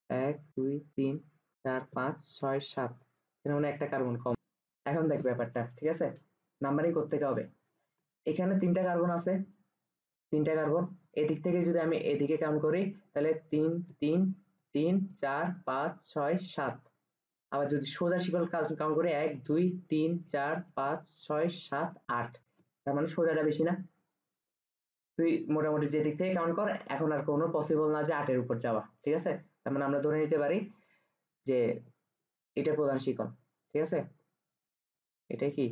1 2 3 4 5 6 7, এখানে মানে একটা কার্বন কম। এখন দেখ ব্যাপারটা, ঠিক আছে? নাম্বারিং করতে হবে। এখানে 3টা কার্বন আছে, 3টা কার্বন। এদিক থেকে যদি আমি এদিকে কাউন্ট করি, তাহলে 3 3 3 4 5 6 7। আবার যদি সোজা শিকল কাউন্ট করি, 1 2 3 4 5 6 7 8, তার মানে সোজাটা বেশি না? তুই মোটামুটি যে দিক থেকে কাউন্ট কর, এখন আর কোনো পসিবল না যে 8-এর উপর যাওয়া, ঠিক আছে? তার মানে আমরা ধরে নিতে পারি যে এটা প্রধান শিকল, ঠিক আছে? এটা কি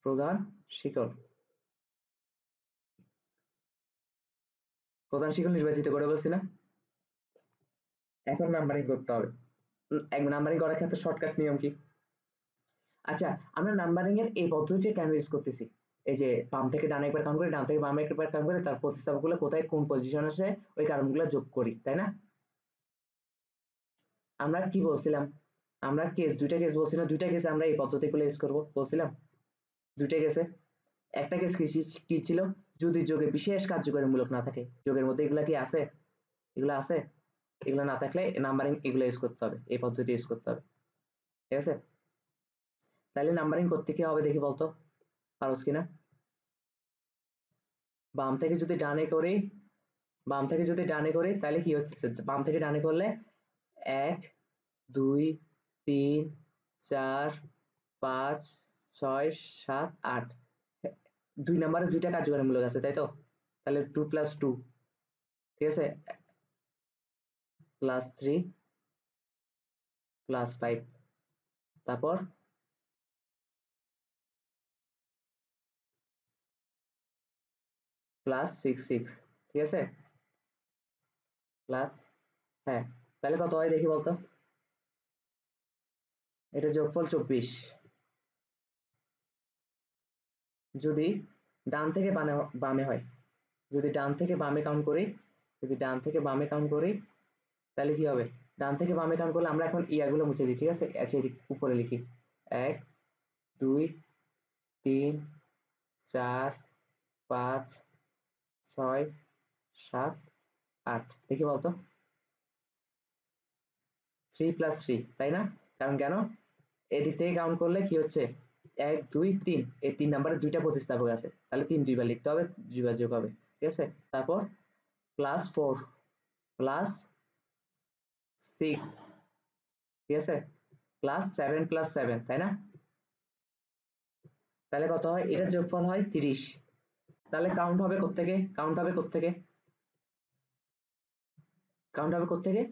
প্রধান শিকল। প্রধান শিকল নির্বাচিত করে বলছি না। এখন নাম্বারিং করতে হবে। এক নাম্বারিং করার ক্ষেত্রে শর্টকাট নিয়ম কি? আচ্ছা, আমরা নাম্বারিং এর এই পদ্ধতিটা কেন ইউজ করতেছি? এই যে বাম থেকে ডানে একবার কাউন্ট করি, ডান থেকে বামে একবার কাউন্ট করি, তার প্রতিস্থাপকগুলো কোথায় কোন পজিশন আসে ওই কারণগুলো যোগ করি, তাই না? আমরা কি বলছিলাম? আমরা দুইটা কেস বলছিলাম, দুইটা কেসে আমরা এই পদ্ধতিগুলো ইউজ করব বলছিলাম। দুইটা কেসে একটা কেস কি ছিল? যদি যোগে বিশেষ কার্যকরীমূলক না থাকে। যোগের মধ্যে এগুলা কি আছে? এগুলো আছে? এগুলো না থাকলে নাম্বারিং এগুলো ইউজ করতে হবে, এই পদ্ধতি ইউজ করতে হবে, ঠিক আছে? তাহলে নাম্বারিং করতে কি হবে দেখি বলতো, পারোস কিনা? বাম থেকে যদি ডানে করি, বাম থেকে যদি ডানে করি তাহলে কি হচ্ছে? বাম থেকে ডানে করলে 1 2 3 4 5 6 7 8, দুই নম্বরে দুইটা কার্যকরীমূলক আছে, তাই তো? তাহলে 2 + 2, ঠিক আছে, +3 +5, তারপর +6, ঠিক আছে, প্লাস, হ্যাঁ, তাহলে কত হয় দেখি বলতো? এটা যোগফল 24। যদি ডান থেকে বামে হয়, যদি ডান থেকে বামে কাউন্ট করি, যদি ডান থেকে বামে কাউন্ট করি তাহলে কি হবে? ডান থেকে বামে কাউন্ট করলে আমরা এখন ইয়াগুলো মুছে দিই, ঠিক আছে? আচ্ছা, এদিক উপরে লিখি, 1 2 3 4 5 6 7 8, দেখি বলতো? 3 + 3, তাই না? কারণ কেন? এদিক থেকে কাউন্ট করলে কি হচ্ছে? 1 2 3, এই 3 নাম্বারে দুইটা প্রতিস্থাপক আছে, তাহলে 3 দুইবার লিখতে হবে, দুইবার যোগ হবে, ঠিক আছে? তারপর +4 +6, ঠিক আছে, +7 +7, তাই না? তাহলে কত হয়? এটার যোগফল হয় 30। তাহলে কাউন্ট হবে কোত্থেকে? কাউন্ট হবে কোত্থেকে? কাউন্ট হবে কোত্থেকে?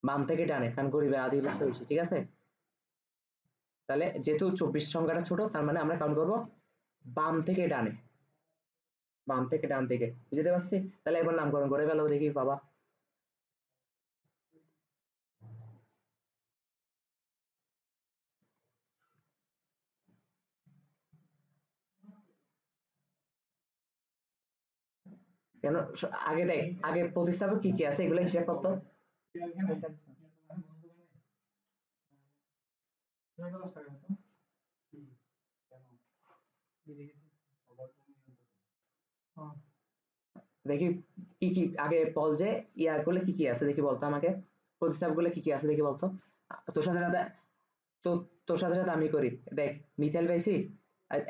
বাম থেকে ডানে, কারণ গরিবের আধিপত্য বেশি, ঠিক আছে? তাহলে যেহেতু 24 সংখ্যাটা ছোট, তার মানে আমরা কাউন্ট করব বাম থেকে ডানে, বাম থেকে ডান থেকে, বুঝতে পারছি? তাহলে এবার নামকরণ করে ফেলো দেখি বাবা। কেন? আগে দেখ, আগে প্রতিস্থাপক কি কি আছে এগুলো হিসাব করতো। দেখি কি কি আগে বল, যে ইয়া গুলো কি কি আছে দেখি বলতো আমাকে, প্রতিস্থাপক গুলো কি কি আছে দেখি বলতো। তোর সাথে সাথে তো তোর সাথে সাথে আমি করি, দেখ, মিথাইল পাইছি, আর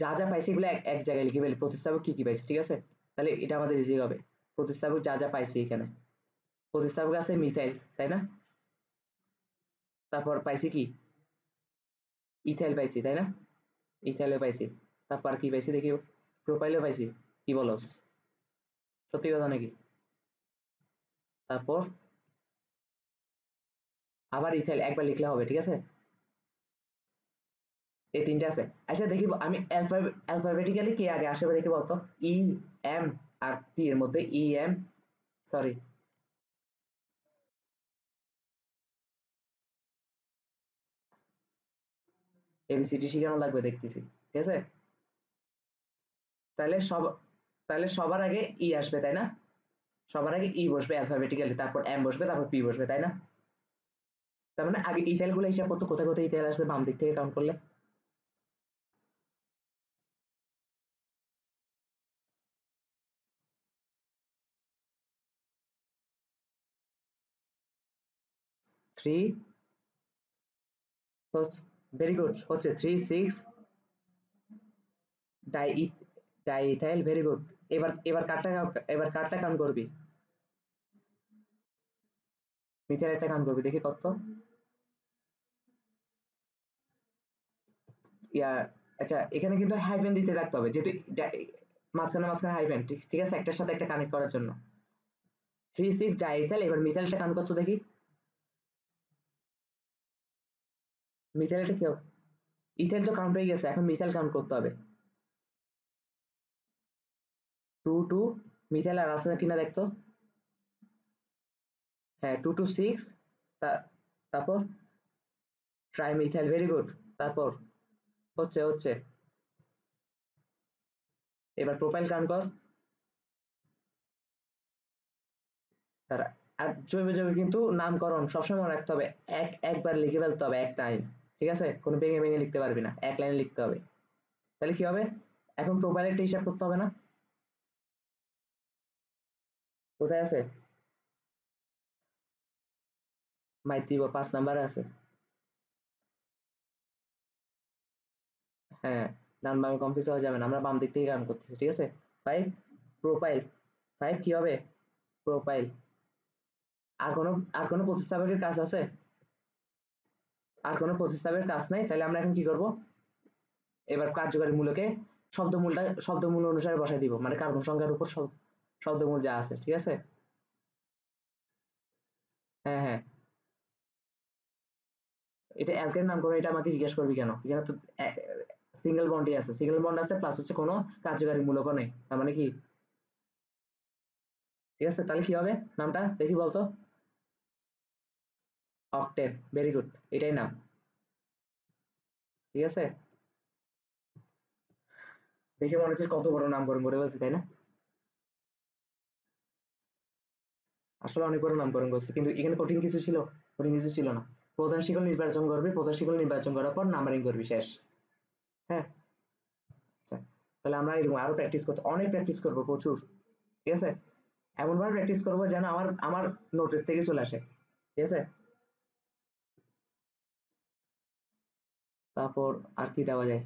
যা যা পাইছি এগুলো এক এক জায়গায় লিখে ফেলি, প্রতিস্থাপক কি কি পাইছি, ঠিক আছে? তাহলে এটা আমাদের ইজি হবে। প্রতিস্থাপক যা যা পাইছি এখানে, প্রতিস্থাপক আছে মিথাইল, তাই না? তারপর পাইছি কি? ইথাইল পাইছি, তাই না? ইথাইলও পাইছি। তারপর কি পাইছি দেখি? প্রোপাইলও পাইছি। কি বলস? সত্যি কথা নাকি? তারপর আবার ইথাইল একবার লিখলে হবে, ঠিক আছে? এই তিনটে আছে। আচ্ছা দেখি, আমি অ্যালফাবেটিক্যালি কে আগে আসে দেখি বলতো। ই এম আর পি এর মধ্যে ই এম, সরি, এবিসিডি শিখানো লাগবে দেখতেছি, ঠিক আছে? তাহলে তাহলে সবার আগে ই আসবে, তাই না? সবার আগে ই বসবে অ্যালফাবেটিক্যালি, তারপর এম বসবে, তারপর পি বসবে, তাই না? তার মানে আগে ইথাইল গুলো হিসাব করতো, কোথায় কোথায় ইথাইল আসবে বাম দিক থেকে কাউন্ট করলে। 3, ভেরি গুড, হচ্ছে 3 6 ডাই ডাইইথাইল, ভেরি গুড। এবার কারটা কাউন্ট করবি? মিথাইল একটা কাউন্ট করবি দেখি কত। ইয়া, আচ্ছা, এখানে কিন্তু হাইফেন দিতে থাকতে হবে, যেহেতু মাঝখানে মাঝখানে হাইফেন, ঠিক ঠিক আছে, একটার সাথে একটা কানেক্ট করার জন্য। 3 6 ডাইইথাইল, এবার মিথাইলটা কাউন্ট করতো দেখি। মিথাইলটা কি হবে? ইথাইল তো কাউন্ট হয়ে গেছে, এখন মিথাইল কাউন্ট করতে হবে। 2 2 মিথাইল আর আছে কিনা দেখতো। হ্যাঁ 2 2 6, তারপর ট্রাইমিথাইল, ভেরি গুড। তারপর হচ্ছে হচ্ছে এবার প্রোপাইল কাউন্ট কর। তারা আর জৈব যৌগের কিন্তু নামকরণ সবসময় মনে রাখতে হবে, একবার লিখে ফেলতে হবে, এক টাইম, ঠিক আছে? কোনো ভেঙে ভেঙে লিখতে পারবি না, এক লাইনে লিখতে হবে। তাহলে কি হবে, এখন প্রোপাইলেরটা হিসাব করতে হবে না? কোথায় আছে? মাইতি 5 নাম্বারে আছে। হ্যাঁ, ডান বামে কনফিউজ হওয়া যাবে না, আমরা বাম দিক থেকে কাউন্ট করতেছি, ঠিক আছে? 5 প্রোপাইল, 5 কি হবে? প্রোপাইল। আর কোনো আর কোনো প্রতিস্থাপকের কাজ আছে? আর কোনো প্রতিস্থাপকের কাজ নাই, তাহলে আমরা এখন কি করব, এবার কার্যকারী মূলকে শব্দমূল অনুসারে বসাই দিব, মানে কার্বন সংখ্যার উপর শব্দমূল যা আছে, ঠিক আছে? হ্যাঁ হ্যাঁ, এটা অ্যালকেন নাম করো, এটা আমাকে জিজ্ঞেস করবি কেন? এখানে তো সিঙ্গেল বন্ডই আছে, সিঙ্গেল বন্ড আছে প্লাস হচ্ছে কোনো কার্যকারী মূলকও নেই, তার মানে কি? ঠিক আছে, তাহলে কি হবে নামটা দেখি বলতো? অক্টেন, ভেরি গুড, এটাই নাম। ঠিক আছে, দেখে মনে হচ্ছে কত বড় নামকরণ করে বলছি, তাই না? আসলে অনেক বড় নামকরণ করছে, কিন্তু এখানে কঠিন কিছু ছিল? কঠিন কিছু ছিল না। প্রধান শিকল নির্বাচন করবি, প্রধান শিকল নির্বাচন করার পর নাম্বারিং করবি, শেষ। হ্যাঁ, আচ্ছা, তাহলে আমরা এরকম আরো প্র্যাকটিস করতে, অনেক প্র্যাকটিস করবো, প্রচুর। ঠিক আছে, এমন ভাবে প্র্যাকটিস করবো যেন আমার আমার নোটের থেকে চলে আসে। ঠিক আছে, তারপর আর কি দেওয়া যায়,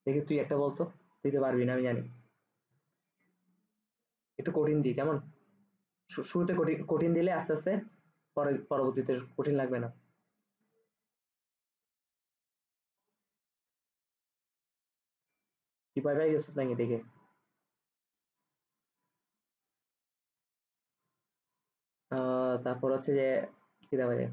দেখি তুই একটা বলতো। তুই তো পারবি না আমি জানি, একটু কঠিন দিই কেমন? শুরুতে কঠিন কঠিন দিলে আস্তে আস্তে পরে পরবর্তীতে কঠিন লাগবে না। কি ভয় পাই গেছিস নাকি দেখে? তারপর হচ্ছে যে কি দেওয়া যায়,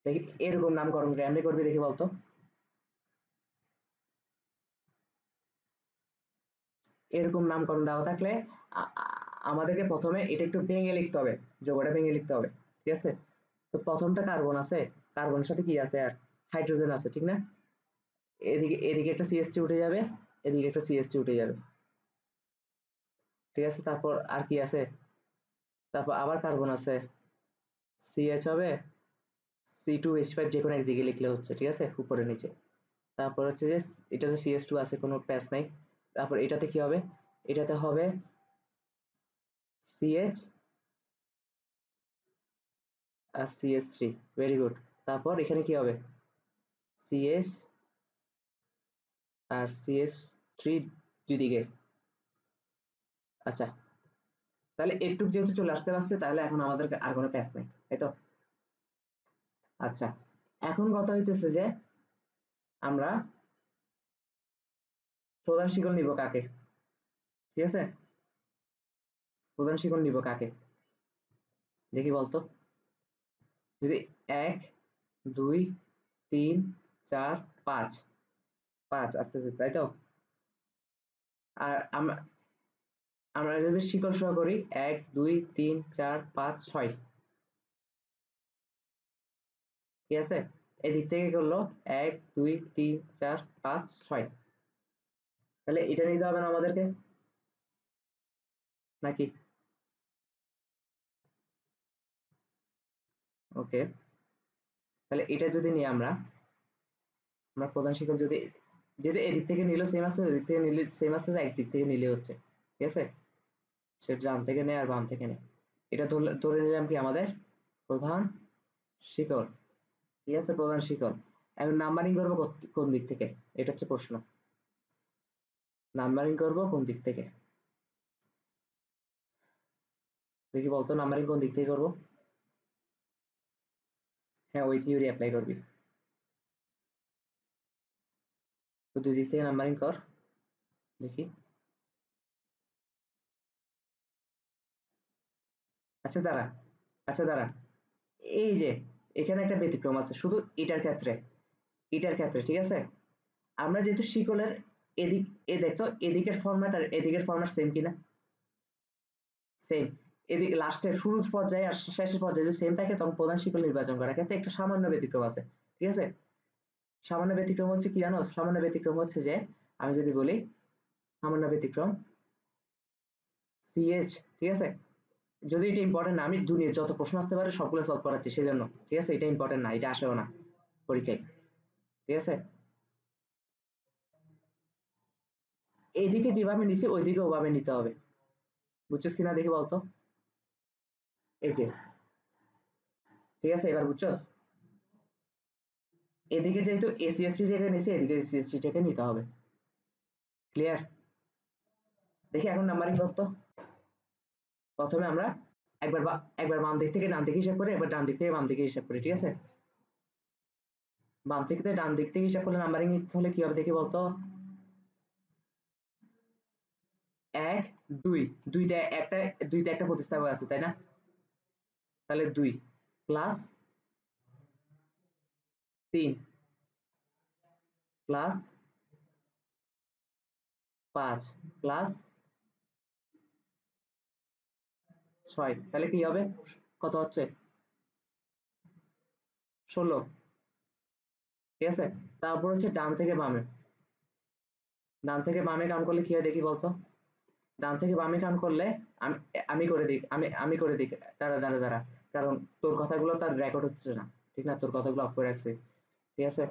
দেখি এরকম নামকরণ কেমনি করবি দেখি বলতো। এরকম নামকরণ দেওয়া থাকলে আমাদেরকে প্রথমে এটা একটু ভেঙে লিখতে হবে, যোগটা ভেঙে লিখতে হবে। ঠিক আছে, তো প্রথমটা কার্বন আছে, কার্বনের সাথে কি আছে আর? হাইড্রোজেন আছে, ঠিক না? এদিকে এদিকে একটা সিএসটি উঠে যাবে, এদিকে একটা সিএসটি উঠে যাবে। ঠিক আছে, তারপর আর কি আছে? তারপর আবার কার্বন আছে, সিএইচ হবে, C2H5 যে কোনো একদিকে লিখলে হচ্ছে, ঠিক আছে, উপরে নিচে। তারপর হচ্ছে যে এটা তো CS2 আছে, কোনো প্যাচ নাই। তারপর এটাতে কি হবে? এটাতে হবে CH আর CS3, ভেরি গুড। তারপর এখানে কি হবে? CH আর CS3 দুই দিকে। আচ্ছা, তাহলে এটুক যেহেতু চলে আসতে পারছে, তাহলে এখন আমাদের আর কোনো প্যাচ নাই, তাই তো? আচ্ছা, এখন কথা হইতেছে যে আমরা প্রধান শিকল নিব কাকে? ঠিক আছে, প্রধান শিকল নিব কাকে দেখি বলতো। যদি 1 2 3 4 5, 5 আস্তে আস্তে, তাই তো? আর আমরা আমরা যদি শিকল সহ করি 1 2 3 4 5 6, ঠিক আছে? এদিক থেকে করলো 1 2 3 4 5 6, তাহলে এটা নিতে হবে না আমাদেরকে, নাকি? ওকে, তাহলে এটা যদি নিই আমরা, আমরা প্রধান শিকল যদি, যেহেতু এদিক থেকে নিলেও সেম আছে, ওদিক থেকে নিলে সেম আছে, একদিক থেকে নিলে হচ্ছে, ঠিক আছে? সে ডান থেকে নেয় আর বাম থেকে নেয়। এটা ধরে ধরে নিলাম কি আমাদের প্রধান শিকল। ঠিক আছে, প্রধান শিকল। এখন নাম্বারিং করবো কোন দিক থেকে, এটা হচ্ছে প্রশ্ন। নাম্বারিং করবো কোন দিক থেকে দেখি বলতো, নাম্বারিং কোন দিক থেকে করবো? হ্যাঁ, ওই থিওরি অ্যাপ্লাই করবি, তো দুই দিক থেকে নাম্বারিং কর। দেখি। আচ্ছা দাঁড়া, আচ্ছা দাঁড়া, এই যে এখানে একটা ব্যতিক্রম আছে শুধু এটার ক্ষেত্রে, এটার ক্ষেত্রে ঠিক আছে। আমরা যেহেতু শিকলের এদিক, এ দেখতো এদিকের ফরম্যাট আর এদিকের ফরম্যাট সেম কিনা, সেম। এদিকে লাস্টের শুরুর পর্যায়ে আর শেষের পর্যায়ে যদি সেম থাকে তখন প্রধান শিকল নির্বাচন করার ক্ষেত্রে একটা সামান্য ব্যতিক্রম আছে, ঠিক আছে। সামান্য ব্যতিক্রম হচ্ছে কি জানো? সামান্য ব্যতিক্রম হচ্ছে যে আমি যদি বলি সামান্য ব্যতিক্রম সিএইচ, ঠিক আছে। যদি এটা ইম্পর্টেন্ট না, আমি দুনিয়ার যত প্রশ্ন আসতে পারে সবগুলো সলভ করাচ্ছি সেজন্য, ঠিক আছে। এটা ইম্পর্টেন্ট না, এটা আসেও না পরীক্ষায়, ঠিক আছে। এইদিকে যেভাবে নিছি ওইদিকে ওভাবে নিতে হবে, বুঝছস কিনা দেখি বলতো। এই যে, ঠিক আছে, এবার বুঝছস। এদিকে যেহেতু এসিএসটি থেকে নিছি এদিকে এসিএসটি থেকে নিতে হবে, ক্লিয়ার। দেখি এখন নাম্বারিং করতো। প্রথমে আমরা একবার বাম দিক থেকে ডান দিকে হিসাব করি, একবার ডান দিক থেকে বাম দিকে হিসাব করি, ঠিক আছে। বাম দিক থেকে ডান দিক থেকে হিসাব করলে নাম্বারিং হলে কি হবে দেখি বলতো। 1 2, দুইটা একটা প্রতিস্থাপক আছে তাই না, তাহলে 2 প্লাস 3 প্লাস 5 প্লাস 6, তাহলে কি হবে, কত হচ্ছে 16, ঠিক আছে। তারপর হচ্ছে ডান থেকে বামে, ডান থেকে বামে কাউন্ট করলে কি হয় দেখি বলতো। ডান থেকে বামে কাউন্ট করলে আমি আমি করে দিই, আমি করে দিই। দাঁড়া দাঁড়া দাঁড়া, কারণ তোর কথাগুলো তার রেকর্ড হচ্ছে না, ঠিক না, তোর কথাগুলো অফ করে রাখছে, ঠিক আছে।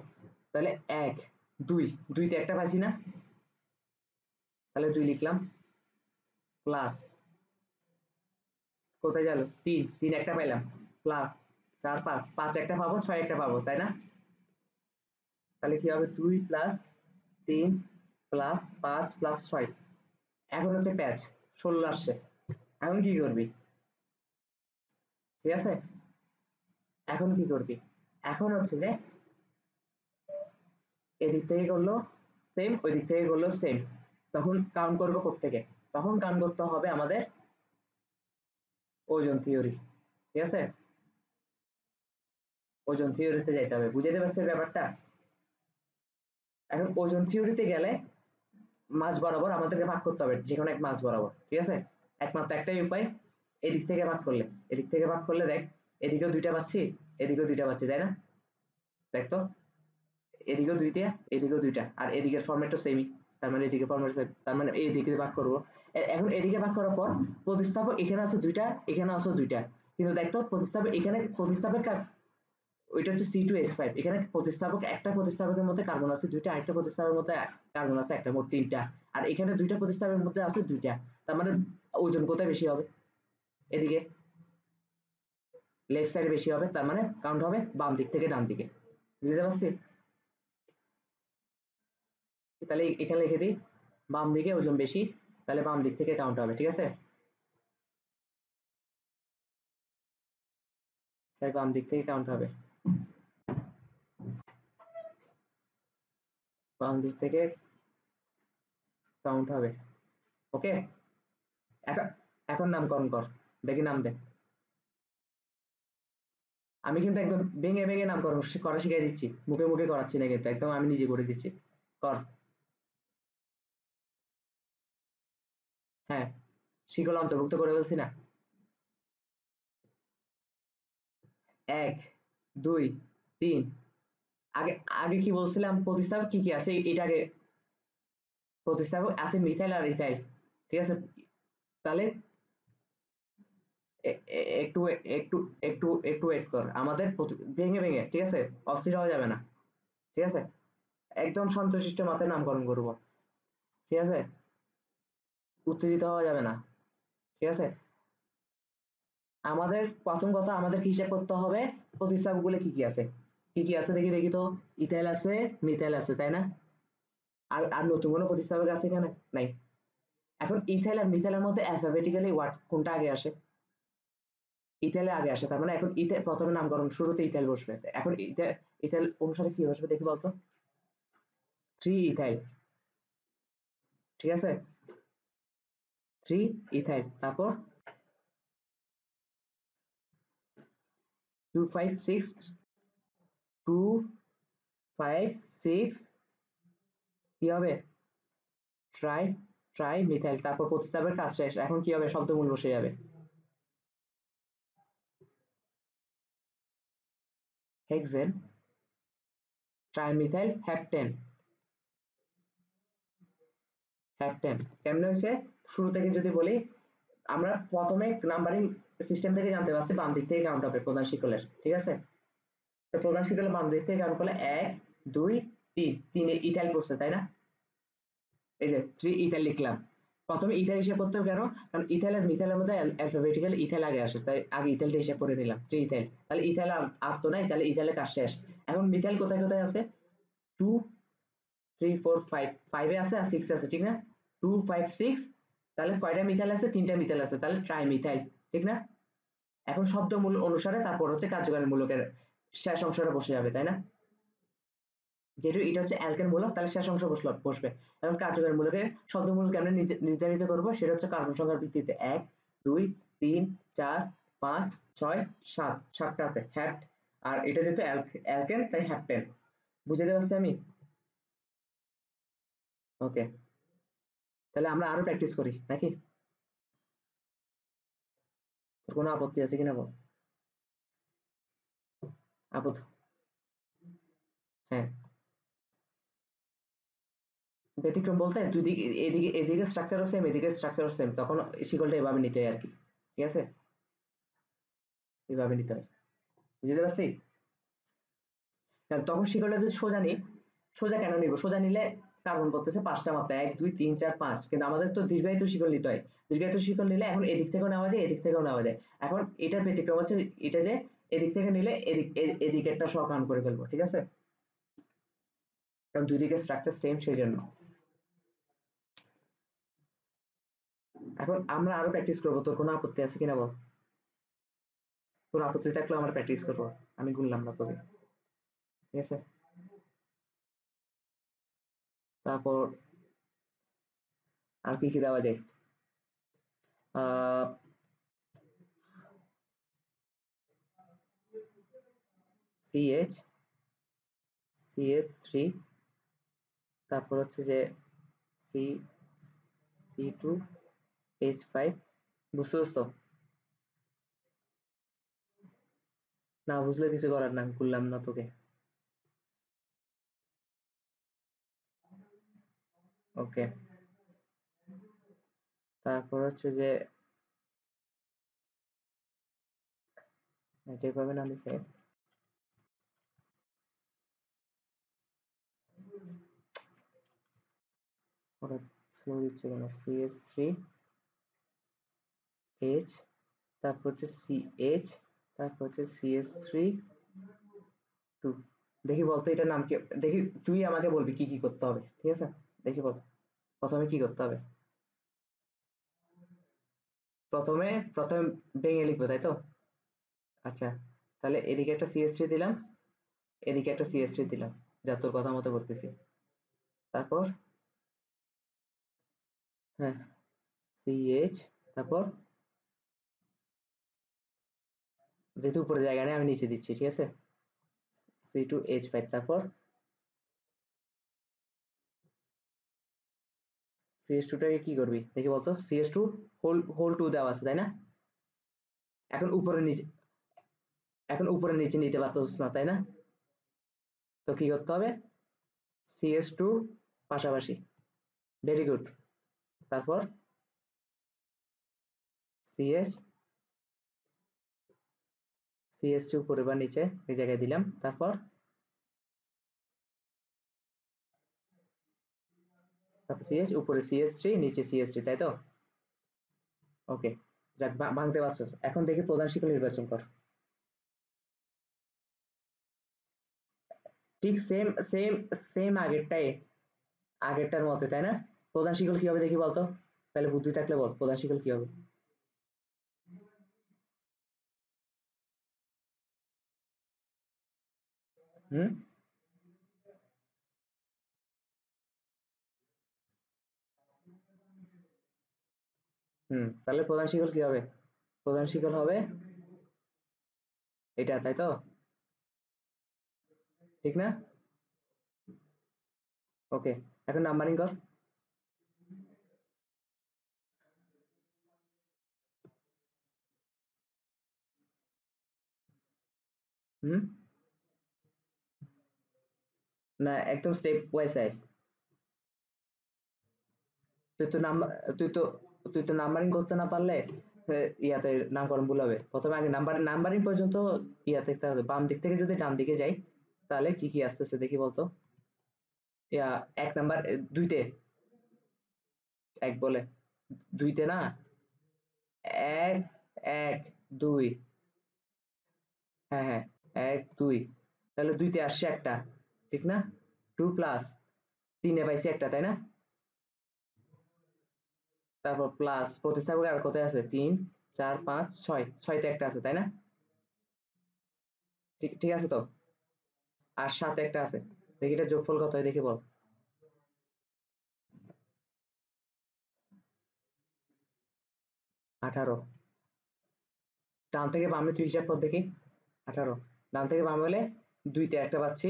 তাহলে 1 2, দুইতে একটা পাইছি না, তাহলে 2 লিখলাম প্লাস, কোথায় গেল 3, 3 একটা পাইলাম প্লাস 4 5, 5 একটা পাবো 6 একটা পাবো তাই না। তাহলে কি হবে 2 প্লাস 3 প্লাস 5 প্লাস 6, এখন হচ্ছে প্যাচ 16 আসছে। এখন কি করবি, ঠিক আছে। এখন কি করবি, এখন হচ্ছে যে এদিক থেকে করলো সেম, ওই দিক থেকে করলো সেম, তখন কাউন্ট করবো কোত্থেকে, তখন কাউন্ট করতে হবে আমাদের ওজন থিওরি, ঠিক আছে। ওজন থিওরিতে যাইতে হবে, বুঝাইতে পারছি ব্যাপারটা। এখন ওজন থিওরিতে গেলে মাঝ বরাবর আমাদেরকে ভাগ করতে হবে, যে কোনো এক মাঝ বরাবর, ঠিক আছে। একমাত্র একটাই উপায়, এদিক থেকে ভাগ করলে, এদিক থেকে ভাগ করলে দেখ এদিকেও দুইটা পাচ্ছি এদিকেও দুইটা পাচ্ছি তাই না, দেখ তো এদিকেও দুইটা এদিকেও দুইটা, আর এদিকের ফরম্যাটটা সেমই, তার মানে এদিকে ফরম্যাট সেম, তার মানে এই দিকে ভাগ করবো। এখন এদিকে ভাগ করার পর প্রতিস্থাপক এখানে আছে দুইটা, এখানে আছে দুইটা, কিন্তু দেখতো প্রতিস্থাপক এখানে প্রতিস্থাপক ওইটা হচ্ছে C2H5, এখানে প্রতিস্থাপক একটা প্রতিস্থাপকের মধ্যে কার্বন আছে দুইটা, আরেকটা প্রতিস্থাপকের মধ্যে কার্বন আছে একটা, মোট 3টা, আর এখানে দুইটা প্রতিস্থাপকের মধ্যে আছে দুইটা, তার মানে ওজন কোথায় বেশি হবে, এদিকে লেফট সাইডে বেশি হবে, তার মানে কাউন্ট হবে বাম দিক থেকে ডান দিকে, বুঝতে পারছি। তাহলে এখানে লিখে দিই বাম দিকে ওজন বেশি, তাহলে বাম দিক থেকে কাউন্ট হবে, ঠিক আছে। তাই বাম দিক থেকে কাউন্ট হবে, বাম দিক থেকে কাউন্ট হবে, ওকে। এখন এখন নামকরণ কর, দেখি নাম দে। আমি কিন্তু একদম ভেঙে ভেঙে নামকরণ করা শিখাই দিচ্ছি, মুখে মুখে করাচ্ছি না কিন্তু, একদম আমি নিজে করে দিচ্ছি, কর। হ্যাঁ, শিকল অন্তর্ভুক্ত করে বলছি না। 1 2 3, আগে আগে কি বলছিলাম প্রতিস্থাপক কি কি আছে এটা আগে, প্রতিস্থাপক আছে মিথাইল আর ইথাইল, ঠিক আছে। তাহলে একটু একটু একটু একটু ওয়েট কর, আমাদের ভেঙে ভেঙে, ঠিক আছে, অস্থির হওয়া যাবে না, ঠিক আছে। একদম শান্তশিষ্ট মাথায় নামকরণ করবো, ঠিক আছে, উত্তেজিত হওয়া যাবে না, ঠিক আছে। আমাদের প্রথম কথা আমাদের কি হিসাব করতে হবে, প্রতিস্থাপক গুলো কি কি আছে, কি কি আছে দেখি দেখি তো। ইথাইল আছে, মিথাইল আছে তাই না, আর আর নতুন কোনো প্রতিস্থাপক আছে এখানে, নাই। এখন ইথাইল আর মিথাইলের মধ্যে অ্যালফাবেটিক্যালি ওয়ার্ড কোনটা আগে আসে, ইথাইলে আগে আসে, তার মানে এখন ইথাইল প্রথমে নামকরণ শুরুতে ইথাইল বসবে, এখন ইথাইল, ইথাইল অনুসারে কি বসবে দেখি বলতো, 3 ইথাইল, ঠিক আছে, 3 ইথাইল, তারপর 256 256 কি হবে, ট্রাই ট্রাই মিথাইল, তারপর প্রতিস্থাপনের কাজ শেষ। এখন কি হবে, শব্দমূল বসে যাবে, হেক্সেন ট্রাইমিথাইল হ্যাপটেন। হ্যাপটেন কেমনে হয়েছে, শুরু থেকে যদি বলি, আমরা প্রথমে নাম্বারিং সিস্টেম থেকে জানতে পারছি বাম দিক থেকে কাউন্ট হবে প্রধান শিকলের, ঠিক আছে। তো প্রধান শিকলের বাম দিক থেকে কাউন্ট করলে 1 2 3, 3 ইথাইল পড়ছে তাই না, এই যে 3 ইথাইল লিখলাম। প্রথমে ইথাইল হিসাব করতে হবে কেন, কারণ ইথাইল আর মিথাইলের মধ্যে অ্যালফাবেটিক্যালি ইথাইল আগে আসে, তাই আগে ইথাইলটা হিসাব করে নিলাম 3 ইথাইল। তাহলে ইথাইল আর তো নাই, তাহলে ইথাইলের কাজ শেষ। এখন মিথাইল কোথায় কোথায় আছে, 2 3 4 5, 5 এ আছে আর 6 এ আছে, ঠিক না, 2 5 6, তাহলে কয়টা মিথাইল আছে, 3টা মিথাইল আছে, তাহলে ট্রাইমিথাইল, ঠিক না। এখন শব্দমূল অনুসারে তারপর হচ্ছে কার্যকারী মূলকের শেষ অংশটা বসে যাবে, তাই না। যেহেতু এটা হচ্ছে অ্যালকেন মূলক, তাহলে শেষ অংশ বসবে। এখন কার্যকারী মূলকের শব্দমূল কেমনে নির্ধারিত করব, সেটা হচ্ছে কার্বন সংখ্যার ভিত্তিতে 1 2 3 4 5 6 7, 7টা আছে হ্যাপ্ট, আর এটা যেহেতু অ্যালকেন তাই হ্যাপটেন। বুঝাতে পারছি আমি, ওকে। তাহলে আমরা আরো প্র্যাকটিস করি নাকি, তোর কোনো আপত্তি আছে কিনা বল, আপত্তি, হ্যাঁ। ব্যতিক্রম বলতে দুই দিকে, এদিকে এদিকে স্ট্রাকচারও সেম এদিকে স্ট্রাকচারও সেম, তখন শিকলটা এভাবে নিতে হয় আর কি, ঠিক আছে, এভাবে নিতে হয়, বুঝতে পারছি। তখন শিকলটা যদি সোজা নিই, সোজা কেন নিব, সোজা নিলে কার্বন বলতেছে 5টা মাত্রা 1 2 3 4 5, কিন্তু আমাদের তো দীর্ঘায়িত শিকল নিতে হয়। দীর্ঘায়িত শিকল নিলে এখন এদিক থেকেও নেওয়া যায় এদিক থেকেও নেওয়া যায়। এখন এটার ব্যতিক্রম হচ্ছে এটা যে এদিক থেকে নিলে এদিক একটা সহ কাউন্ট করে ফেলবো, ঠিক আছে, কারণ দুই দিকে স্ট্রাকচার সেম সেই জন্য। এখন আমরা আরো প্র্যাকটিস করবো, তোর কোনো আপত্তি আছে কিনা বল, তোর আপত্তি থাকলে আমরা প্র্যাকটিস করবো, আমি গুনলাম না তোকে, ঠিক আছে। তারপর আর কি কি দেওয়া যায়, আহ CH CS3, তারপর হচ্ছে যে সি C2H5, বুঝতে পারছো, না বুঝলে কিছু করার না, বললাম না তোকে, ওকে। তারপর হচ্ছে যে যেভাবে না লিখে ওরা স্লো দিচ্ছে কেন, CS3H, তারপর হচ্ছে CH, তারপর হচ্ছে CS3 2। দেখি বলতো এটার নাম কি, দেখি তুই আমাকে বলবি কি কি করতে হবে, ঠিক আছে, দেখি বল প্রথমে কি করতে হবে। প্রথমে প্রথমে ভেঙে লিখবো তাই তো, আচ্ছা, তাহলে এদিকে একটা CS3 দিলাম, এদিকে একটা CS3 দিলাম, যা তোর কথা মতো করতেছি। তারপর হ্যাঁ CH, তারপর যেহেতু উপরে জায়গা নেই আমি নিচে দিচ্ছি, ঠিক আছে, C2H5, তারপর CH2 টাকে কি করবি দেখি বলতো, CH2 হোল 2 দেওয়া আছে তাই না, এখন উপরে নিচে, এখন উপরে নিচে নিতে পারতেছিস না তাই না, তো কি করতে হবে, CH2 পাশাপাশি, ভেরি গুড, তারপর CH CH3 উপরে বা নিচে এই জায়গায় দিলাম, তারপর তারপর CH উপরে CH3 নিচে CH3 তাই তো, ওকে। যাক ভাঙতে পারছস, এখন দেখি প্রধান শিকল নির্বাচন কর, ঠিক সেম সেম সেম আগেরটাই, আগেরটার মতো তাই না। প্রধান শিকল কি হবে দেখি বলতো, তাহলে বুদ্ধি থাকলে বল প্রধান শিকল কি হবে, হুম, তাহলে প্রধান শিকল কি হবে? প্রধান শিকল হবে এটা, তাই তো? ঠিক না? ওকে, এখন নাম্বারিং কর। হুম, না একদম স্টেপ ওয়াইজ আয়। তুই তো নাম্বার তুই তো তুই তো নাম্বারিং করতে না পারলে ইয়াতে নামকরণ ভুল হবে। প্রথমে আগে নাম্বারিং পর্যন্ত ইয়া দেখতে হবে। বাম দিক থেকে যদি ডান দিকে যাই তাহলে কি কি আসতেছে দেখি বলতো। ইয়া এক নাম্বার দুইতে, এক বলে দুইতে না, এক এক দুই, হ্যাঁ হ্যাঁ, এক দুই, তাহলে দুইতে আসছে একটা, ঠিক না? টু প্লাস তিনে পাইছি একটা, তাই না? তারপর প্লাস প্রতিস্থাপক আর কোথায় আছে? তিন চার পাঁচ ছয়, ছয়তে একটা আছে, তাই না? ঠিক ঠিক আছে তো? আর সাথে একটা আছে। দেখি এটা যোগফল কত হয় দেখি বল। 18। ডান থেকে বামে তুই হিসাব কর দেখি। 18, ডান থেকে বামে হলে দুইতে একটা পাচ্ছি,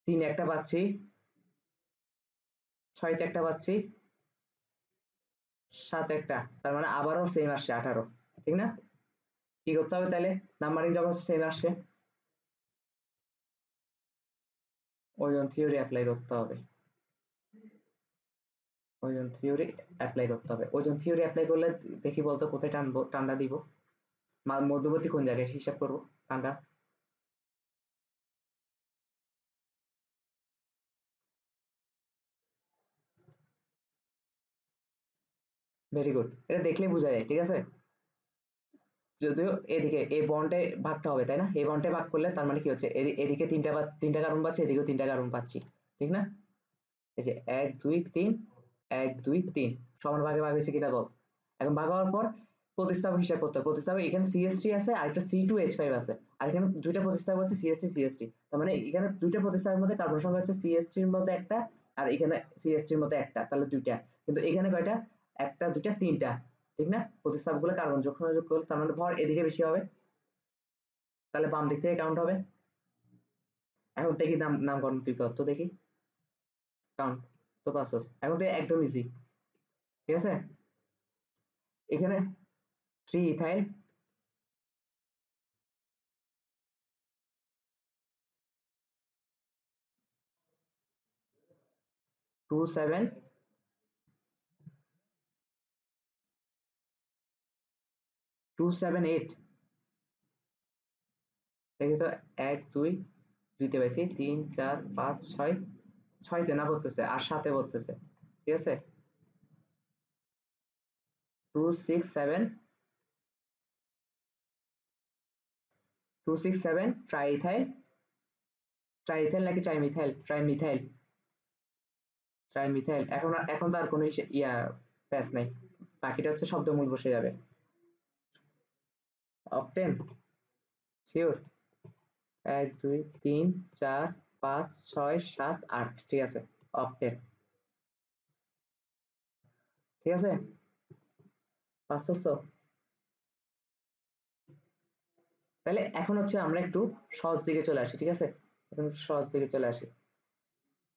তিনে একটা পাচ্ছি, ছয়তে একটা পাচ্ছি, সাথে একটা, তার মানে আবারও সেম আসছে 18, ঠিক না? কি করতে হবে তাহলে? নাম্বারিং যখন সেম আসছে, ওজন থিওরি অ্যাপ্লাই করতে হবে। ওজন থিওরি অ্যাপ্লাই করতে হবে। ওজন থিওরি অ্যাপ্লাই করলে দেখি বলতো কোথায় টানবো, টান্ডা দিব, মধ্যবর্তী কোন জায়গায় হিসাব করবো টান্ডা। ভেরি গুড, এটা দেখলেই বোঝা যায়, ঠিক আছে? যদিও এদিকে এই বন্ডে ভাগটা হবে, তাই না? এই বন্ডে ভাগ করলে তার মানে কি হচ্ছে, এদিকে তিনটা কার্বন পাচ্ছি, এদিকেও তিনটা কার্বন পাচ্ছি, ঠিক না? এই যে এক দুই তিন, এক দুই তিন, সমান ভাগে ভাগ হয়েছে কিনা বল। এখন ভাগ হওয়ার পর প্রতিস্থাপক হিসাব করতে হবে। প্রতিস্থাপক এখানে CH3 আছে আর একটা C2H5 আছে, আর এখানে দুইটা প্রতিস্থাপক আছে CH3 CH3, তার মানে এখানে দুইটা প্রতিস্থাপকের মধ্যে কার্বন সংখ্যা হচ্ছে CH3 এর মধ্যে একটা, আর এখানে CH3 এর মধ্যে একটা, তাহলে দুইটা। কিন্তু এখানে কয়টা? একটা দুইটা তিনটা, ঠিক না? প্রতিস্থাপক গুলো কার্বন যোগ করলে তার মানে ভর এদিকে বেশি হবে, তাহলে বাম দিক থেকে কাউন্ট হবে। এখন দেখি নামকরণ তুই কর তো দেখি, কাউন্ট তো পারছস, এখন তো একদম ইজি, ঠিক আছে? এখানে 3 ইথাইল, 2 7, 2 7 8, দেখি তো, এক দুই, দুইতে পাইছি, তিন চার পাঁচ ছয়, ছয়তে না পড়তেছে আর সাথে পড়তেছে, ঠিক আছে? 2 6 7, 2 6 7 ট্রাইথাইল, ট্রাইথাইল নাকি ট্রাইমিথাইল? Trimethyl, trimethyl. এখন তো আর কোনো ইয়া প্যাচ নাই, বাকিটা হচ্ছে শব্দমূল বসে যাবে। Octane, sure? এক দুই তিন চার পাঁচ ছয় সাত আট, ঠিক আছে, অকটেন, ঠিক আছে? পাঁচশো। তাহলে এখন হচ্ছে আমরা একটু সহজ দিকে চলে আসি, ঠিক আছে? এখন একটু সহজ দিকে চলে আসি।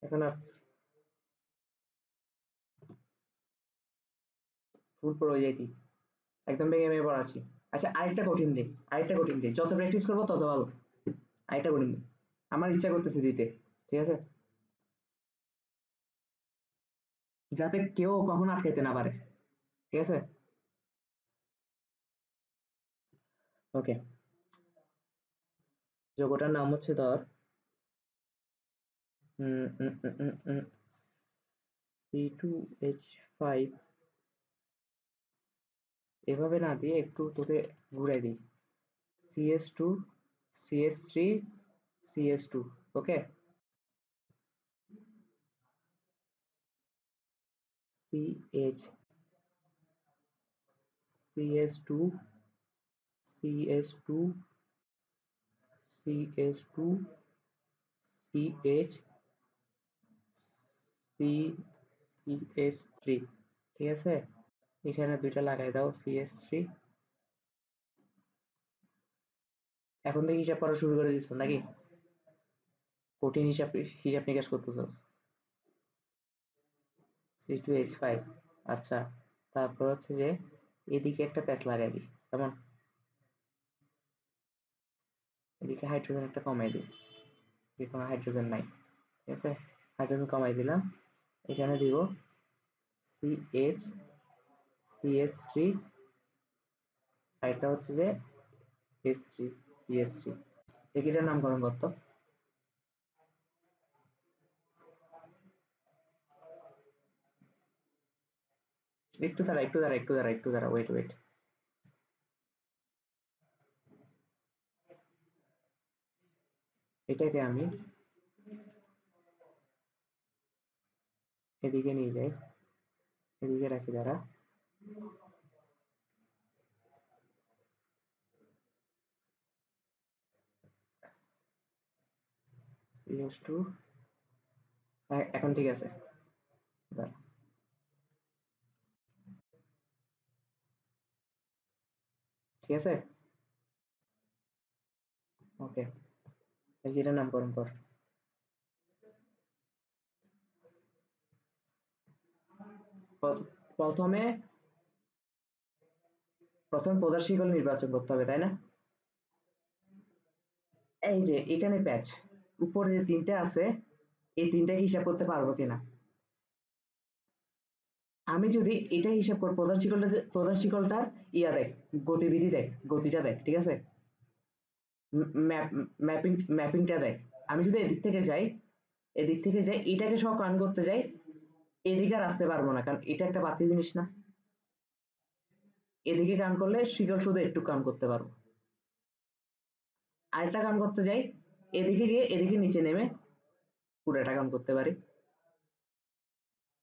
এখন আর ফুল প্রো হয়ে যাইতি, একদম ভেঙে ভেঙে পড়াচ্ছি। আচ্ছা, আরেকটা কঠিন দিই, আরেকটা কঠিন দিই, যত প্র্যাকটিস করবো তত ভালো। আরেকটা কঠিন দিই, আমার ইচ্ছা করতেছে দিতে, ঠিক আছে? যাতে কেউ কখনো আটকাইতে না পারে, ঠিক আছে? ওকে, যোগটার নাম হচ্ছে ধর C2H5, এভাবে না দিয়ে একটু তোকে ঘুরাই দিই, CS2 CS3 CS2, ওকে? CH CS2 CS2 CS2 CH CH3, ঠিক আছে? এখানে দুইটা লাগাই দাও CS3। এখন থেকে হিসাব করা শুরু করে দিচ্ছ নাকি? কঠিন হিসাব হিসাব নিকাশ করতেছস? C2H5। আচ্ছা, তারপর হচ্ছে যে এদিকে একটা প্যাচ লাগাই দিই, কেমন? এদিকে হাইড্রোজেন একটা কমাই দিই, এখানে হাইড্রোজেন নাই, ঠিক আছে? হাইড্রোজেন কমাই দিলাম। এখানে দিব CH CS3, আর এটা হচ্ছে যে S3 CS3। এটার নামকরণ করতো। একটু দাঁড়া, ওয়েট ওয়েট। এটাকে আমি এদিকে নিয়ে যাই, এদিকে রাখি, দাঁড়া। CH2, এখন ঠিক আছে, দাঁড়া। ঠিক আছে, ওকে। এটার নামকরণ কর। প্রথমে প্রথমে প্রধান শিকল নির্বাচন করতে হবে, তাই না? এই যে এখানে প্যাচ, উপরে যে তিনটা আছে, এই তিনটাকে হিসাব করতে পারবো কিনা? আমি যদি এটা হিসাব করি, প্রধান শিকলটার ইয়া দেখ, গতিবিধি দেখ, গতিটা দেখ, ঠিক আছে? ম্যাপিংটা দেখ। আমি যদি এদিক থেকে যাই এটাকে সব কান করতে যাই, এদিকে আর আসতে পারবো না, কারণ এটা একটা বাড়তি জিনিস না। এদিকে কান করলে শিকল শুধু একটু কান করতে পারবো। আরেকটা কান করতে যাই, এদিকে গিয়ে এদিকে নিচে নেমে পুরোটা কান করতে পারি।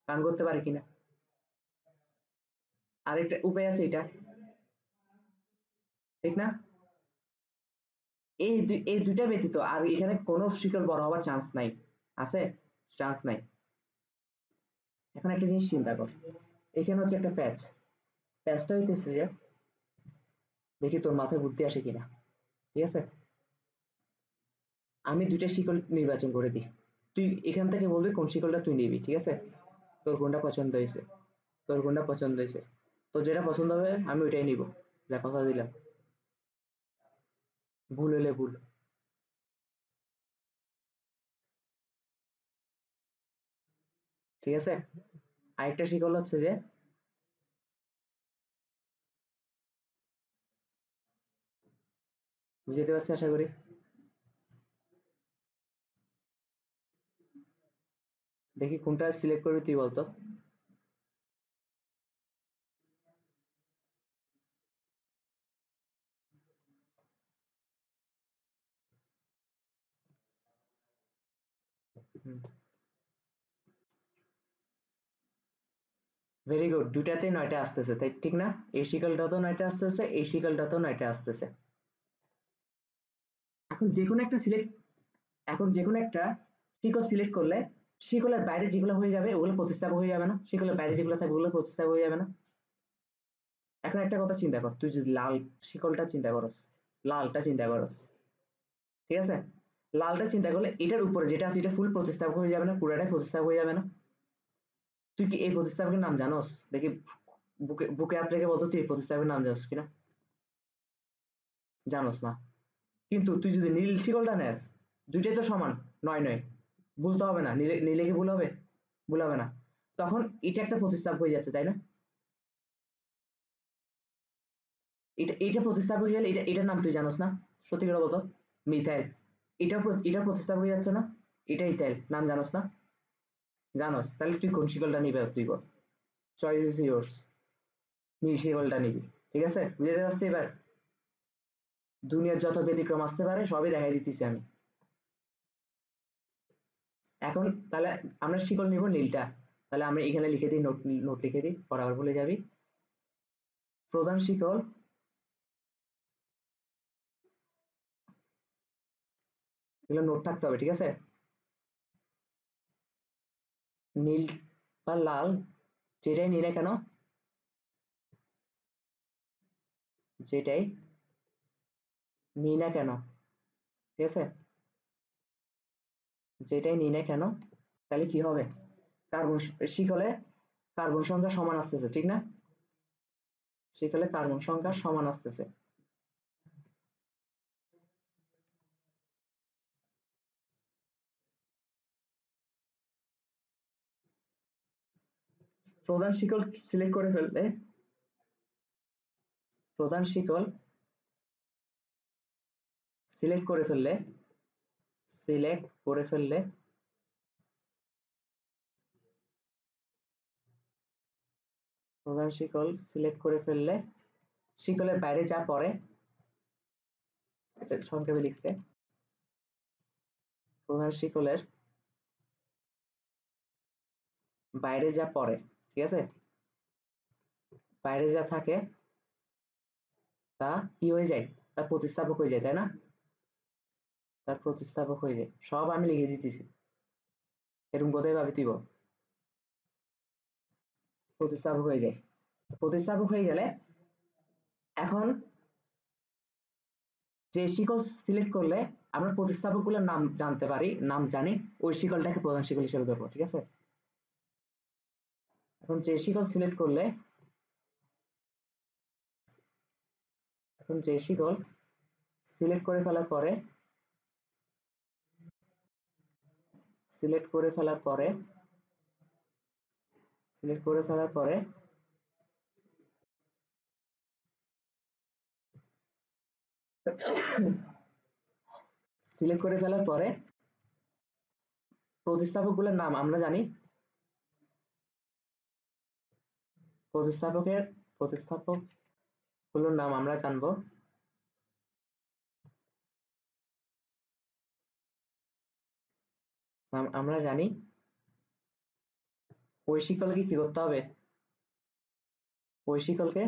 কান করতে পারি কিনা? আরেকটা উপায় আছে এটা, ঠিক না? এই দুইটা ব্যতীত আর এখানে কোনো শিকল বড় হওয়ার চান্স নাই। আছে? চান্স নাই। এখন একটা জিনিস চিন্তা কর, এখানে হচ্ছে একটা প্যাচ, প্যাচটা হইতেছে যে, দেখি তোর মাথায় বুদ্ধি আসে কিনা, ঠিক আছে? আমি দুইটা শিকল নির্বাচন করে দিই, তুই এখান থেকে বলবি কোন শিকলটা তুই নিবি, ঠিক আছে? তোর কোনটা পছন্দ হয়েছে, তোর কোনটা পছন্দ হয়েছে, তোর যেটা পছন্দ হবে আমি ওইটাই নিব, যা কথা দিলাম। ভুল হলে ভুল। ঠিক আছে, আরেকটা শিকল হচ্ছে যে, বুঝতে পারছি আশা করি। দেখি কোনটা সিলেক্ট করবি তুই বলতো। ভেরি গুড, দুইটাতেই 9টা আসতেছে, তাই ঠিক না? এই শিকলটাতেও 9টা আসতেছে, এই শিকলটাতেও 9টা আসতেছে। এখন যে কোনো একটা সিলেক্ট, এখন যে কোনো একটা শিকল সিলেক্ট করলে শিকলের বাইরে যেগুলো হয়ে যাবে ওগুলো প্রতিস্থাপক হয়ে যাবে না? শিকলের বাইরে যেগুলো থাকবে ওগুলো প্রতিস্থাপক হয়ে যাবে না? এখন একটা কথা চিন্তা কর, তুই যদি লাল শিকলটা চিন্তা করস, লালটা চিন্তা করস, ঠিক আছে? লালটা চিন্তা করলে এটার উপরে যেটা আছে এটা ফুল প্রতিস্থাপক হয়ে যাবে না? পুরাটাই প্রতিস্থাপক হয়ে যাবে না? তুই কি এই প্রতিস্থাপকের নাম জানোস? দেখি, বুকে বুকে হাত রেখে বলতো তুই এই প্রতিস্থাপকের নাম জানোস কিনা। জানোস না? কিন্তু তুই যদি নীল শিকলটা নেস, দুইটাই তো সমান, 9 9, ভুল তো হবে না, নিলে নিলে কি ভুল হবে? ভুল হবে না। তখন এটা একটা প্রতিস্থাপক হয়ে যাচ্ছে, তাই না? এটা প্রতিস্থাপক হয়ে গেলে এটার নাম তুই জানোস না? সত্যি করে বলতো। মিথাইল। এটা প্রতিস্থাপক হয়ে যাচ্ছে না? এটা ইথাইল, নাম জানোস না? জানোস, তাহলে তুই কোন শিকলটা নিবে তুই বল। Choice is yours. নীল শিকলটা নিবি, ঠিক আছে? বুঝতে পারছি এবার? দুনিয়ার যত ব্যতিক্রম আসতে পারে সবই দেখাই দিতেছি আমি। এখন তাহলে আমরা শিকল নিব নীলটা, তাহলে আমরা এখানে লিখে দিই, নোট নোট লিখে দিই, পর আবার ভুলে যাবি। প্রধান শিকল, এগুলো নোট থাকতে হবে, ঠিক আছে? নীল বা লাল, যেটাই নিই না কেন, যেটাই নিই না কেন, ঠিক আছে, যেটাই নিই না কেন, তাহলে কি হবে, কার্বন শিকলে কার্বন সংখ্যা সমান আসতেছে, ঠিক না, শিকলে কার্বন সংখ্যা সমান আসতেছে। প্রধান শিকল সিলেক্ট করে ফেললে, প্রধান শিকল সিলেক্ট করে ফেললে, সিলেক্ট করে ফেললে প্রধান শিকল সিলেক্ট করে ফেললে শিকলের বাইরে যা পড়ে, এটা সংক্ষেপে লিখতে, প্রধান শিকলের বাইরে যা পড়ে, ঠিক আছে, বাইরে যা থাকে তা কি হয়ে যায়, তার প্রতিস্থাপক হয়ে যায়, তাই না, তার প্রতিস্থাপক হয়ে যায়, সব আমি লিখে দিতেছি, এরকম কোথায় ভাবি তুই বল, প্রতিস্থাপক হয়ে যায়, প্রতিস্থাপক হয়ে গেলে এখন যে শিকল সিলেক্ট করলে আমরা প্রতিস্থাপক গুলোর নাম জানতে পারি, নাম জানি, ওই শিকলটাকে প্রধান শিকল হিসেবে ধরবো, ঠিক আছে, এখন যে শিকল সিলেক্ট করলে, এখন যে শিকল সিলেক্ট করে ফেলার পরে, সিলেক্ট করে ফেলার পরে সিলেক্ট করে ফেলার পরে সিলেক্ট করে ফেলার পরে প্রতিস্থাপক গুলোর নাম আমরা জানি, প্রতিস্থাপকের প্রতিস্থাপক গুলোর নাম আমরা জানবো, নাম আমরা জানি, ওই শিকলকে কি করতে হবে, ওই শিকলকে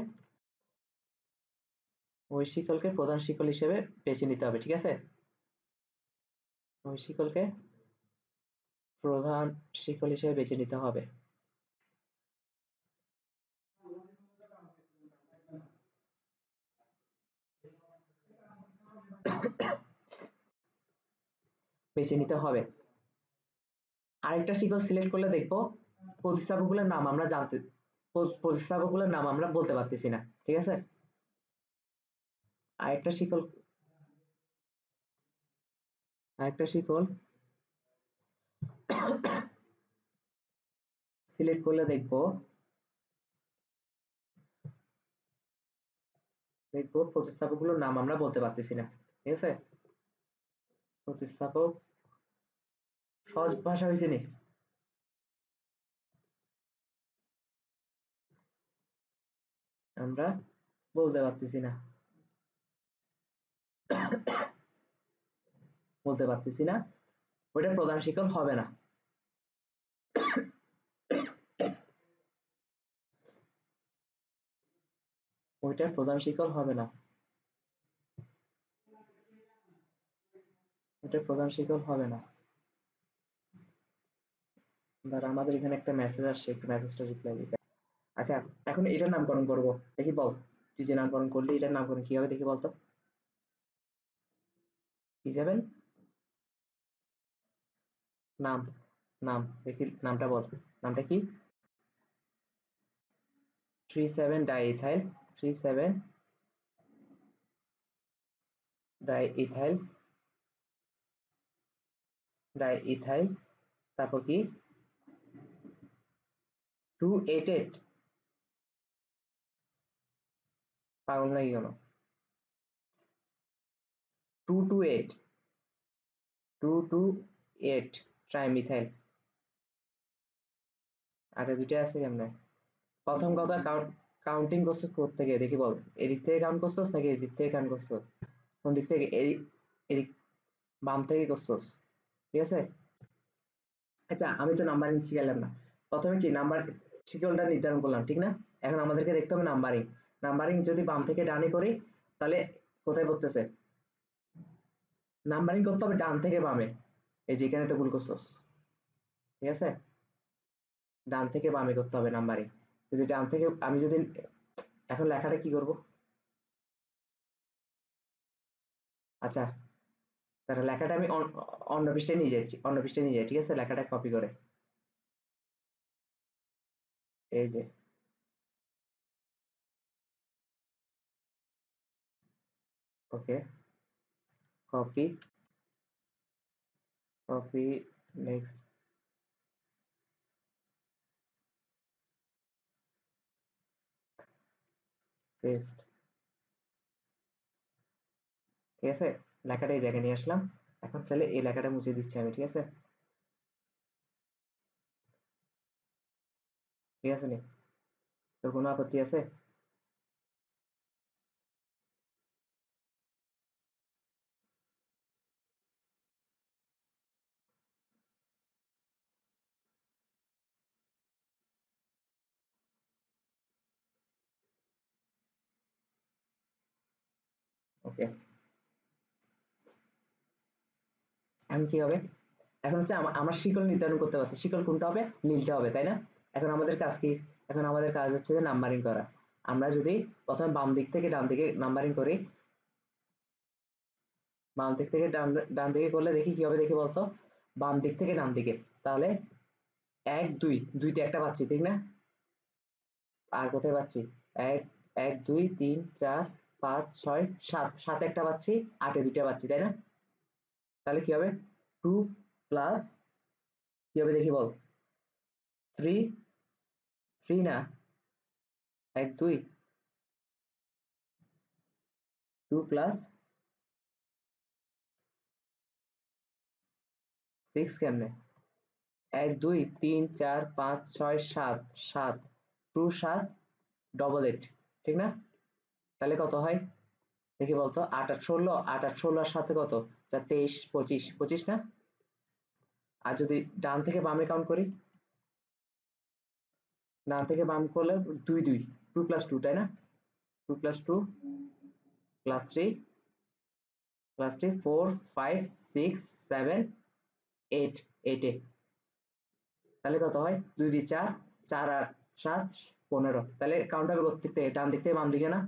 ওই শিকলকে প্রধান শিকল হিসেবে বেছে নিতে হবে, ঠিক আছে, ওই শিকলকে প্রধান শিকল হিসেবে বেছে নিতে হবে, বেছে নিতে হবে। আরেকটা শিকল সিলেক্ট করলে দেখবো প্রতিস্থাপকগুলোর নাম আমরা জানতে, প্রতিস্থাপকগুলোর নাম আমরা বলতে পারতেছি না, ঠিক আছে, আরেকটা শিকল আরেকটা শিকল সিলেক্ট করলে দেখবো প্রতিস্থাপকগুলোর নাম আমরা বলতে পারতেছি না, ঠিক আছে, প্রতিস্থাপক সহজ ভাষা হয়েছে নি, আমরা বলতে পারতেছি না, বলতে পারতেছি না, ওইটা প্রধান শিকল হবে না, ওইটা প্রধান শিকল হবে না, ওইটা প্রধান শিকল হবে না। এবার আমাদের এখানে একটা মেসেজ আসছে, একটু মেসেজটা রিপ্লাই দিতে। আচ্ছা, এখন এটার নামকরণ করব, দেখি বল, তুই যে নামকরণ করলি এটার নামকরণ কি হবে দেখি বলতো, ইজাবেল, নাম, নাম দেখি নামটা বল, নামটা কি, 37 ডাইইথাইল, 37 ডাইইথাইল, ডাইইথাইল, তারপর কি 288, পাগল নাকি কেন, 228, 228 ট্রাইমিথাইল, আরে দুইটা আছে কেমনে, প্রথম কথা কাউন্টিং করছিস কোত্থেকে দেখি বল, এদিক থেকে কাউন্ট করছিস নাকি এদিক থেকে কাউন্ট করছিস, কোন দিক থেকে, এদিক বাম থেকে করছিস, ঠিক আছে, আচ্ছা আমি তো নাম্বারিং শিখাইলাম না, প্রথমে কি নাম্বার শিকলটা নির্ধারণ করলাম, ঠিক না, এখন আমাদেরকে দেখতে হবে নাম্বারিং, নাম্বারিং যদি বাম থেকে ডানে করি তাহলে কোথায় পড়তেছে, নাম্বারিং করতে হবে ডান থেকে বামে, এই যে এখানে তো ভুল করছস, ঠিক আছে, ডান থেকে বামে করতে হবে নাম্বারিং, যদি ডান থেকে আমি যদি এখন লেখাটা কি করব, আচ্ছা, তাহলে লেখাটা আমি অন্য পৃষ্ঠায় নিয়ে যাচ্ছি, অন্য পৃষ্ঠায় নিয়ে যাই, ঠিক আছে, লেখাটা কপি করে। এই যে ওকে, কপি, কপি, নেক্সট, পেস্ট, ঠিক আছে, লেখাটা এই জায়গায় নিয়ে আসলাম। এখন তাহলে এই লেখাটা মুছে দিচ্ছি আমি, ঠিক আছে, ঠিক আছে নি, তোর কোনো আপত্তি আছে? ওকে, এখন কি হবে? এখন হচ্ছে আমার শিকল নির্ধারণ করতে পারছি, শিকল কোনটা হবে, নীলটা হবে, তাই না? এখন আমাদের কাজ কি? এখন আমাদের কাজ হচ্ছে যে নাম্বারিং করা। আমরা যদি প্রথমে বাম দিক থেকে ডান দিকে নাম্বারিং করি, বাম দিক থেকে ডান ডান দিকে করলে দেখি কি হবে, দেখি বলতো, বাম দিক থেকে ডান দিকে, তাহলে এক দুই, দুইতে একটা পাচ্ছি, ঠিক না? আর কোথায় পাচ্ছি? এক, এক দুই তিন চার পাঁচ ছয় সাত, সাতে একটা পাচ্ছি, আটে দুইটা পাচ্ছি, তাই না? তাহলে কি হবে? টু প্লাস, কি হবে দেখি বল, থ্রি, থ্রি না, এক দুই, টু প্লাস সিক্স কেমনে, এক দুই তিন চার পাঁচ ছয় সাত, সাত, টু সাত, ডবল এইট, ঠিক না? তাহলে কত হয় দেখি বলতো, আট আট ষোলো, আট আট ষোলো আর সাথে কত, যা তেইশ, পঁচিশ, পঁচিশ না? আর যদি ডান থেকে বামে কাউন্ট করি, ডান থেকে বাম করলে দুই দুই, টু প্লাস টু, তাই না? Two plus two plus three, plus three, four, five, six, seven, eight, এইটে, তাহলে কত হয়, দুই দুই চার, চার আর সাত, পনেরো, তাহলে কাউন্ট হবে কোথা থেকে, ডান দিক থেকে বাম দিকে না,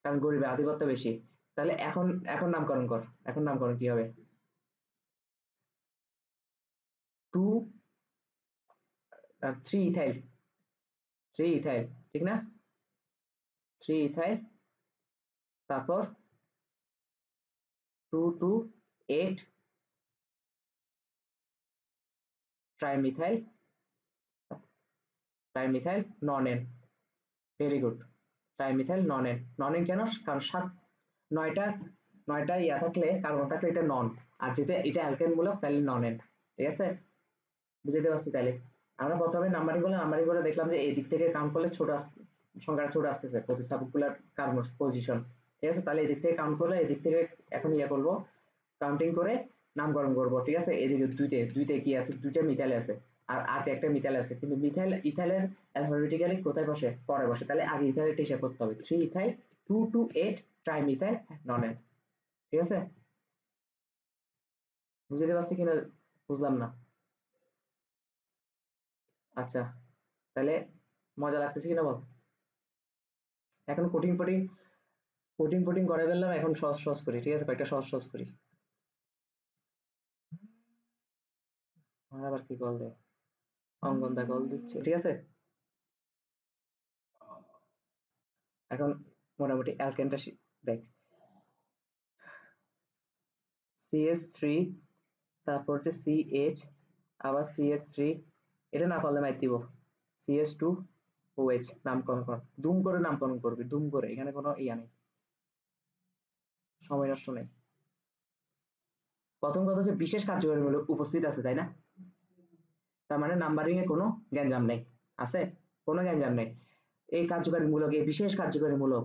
কারণ গরিবের আধিপত্য বেশি। তাহলে এখন, এখন নামকরণ কর, এখন নামকরণ কি হবে, two, three ethyl, three ethyl, ঠিক না? থ্রি ইথাইল, তারপর two two eight trimethyl, trimethyl nonane, very good, trimethyl nonane, nonane কেন, কারণ সাত, নয়টা, নয়টা ইয়া থাকলে, কার্বন থাকলে এটা নন, আর যেটা এটা অ্যালকেন মূলক তাহলে নন এন, ঠিক আছে, বুঝতে পারছি তাহলে। আমরা প্রথমে নাম্বারিং করে দেখলাম যে এই দিক থেকে কাউন্ট করলে ছোট সংখ্যাটা ছোট আসতেছে, প্রতিস্থাপক গুলার কার্বন পজিশন, ঠিক আছে, তাহলে এদিক থেকে কাউন্ট করলে এদিক থেকে এখন ইয়া করবো, কাউন্টিং করে নামকরণ করবো, ঠিক আছে, এদিকে দুইতে দুইতে কি আছে, দুইটা মিথাইল আছে, আর আটে একটা মিথাইল আছে, কিন্তু মিথাইল ইথাইলের অ্যালফাবেটিক্যালি কোথায় বসে, পরে বসে, তাহলে আগে ইথাইলটা হিসাব করতে হবে, three ethyl, two two eight trimethyl nonane, ঠিক আছে, বুঝতে পারছি কিনা, বুঝলাম না? আচ্ছা, তাহলে মজা লাগতেছে কিনা বল? এখন কঠিন ফটিং, কঠিন ফটিং করে ফেললাম, এখন সহজ সহজ করি, ঠিক আছে, কয়েকটা সহজ সহজ করি। আমার আবার কি কল দেয়, অঙ্গন দা কল দিচ্ছে, ঠিক আছে, এখন মোটামুটি অ্যালকেনটা দেখ, সিএস থ্রি, তারপর হচ্ছে সিএইচ, আবার সিএস থ্রি, এটা না পারলে মাইর দিব, সিএস টু ওএইচ, নামকরণ কর, দুম করে নামকরণ করবি, দুম করে, এখানে কোনো ইয়া নেই, সময় নষ্ট নেই। প্রথম কথা হচ্ছে বিশেষ কার্যকরীমূলক উপস্থিত আছে, তাই না? তার মানে নাম্বারিং এ কোনো গ্যাঞ্জাম নেই, আছে, কোনো গ্যাঞ্জাম নেই, এই কার্যকারীমূলক, এই বিশেষ কার্যকারীমূলক,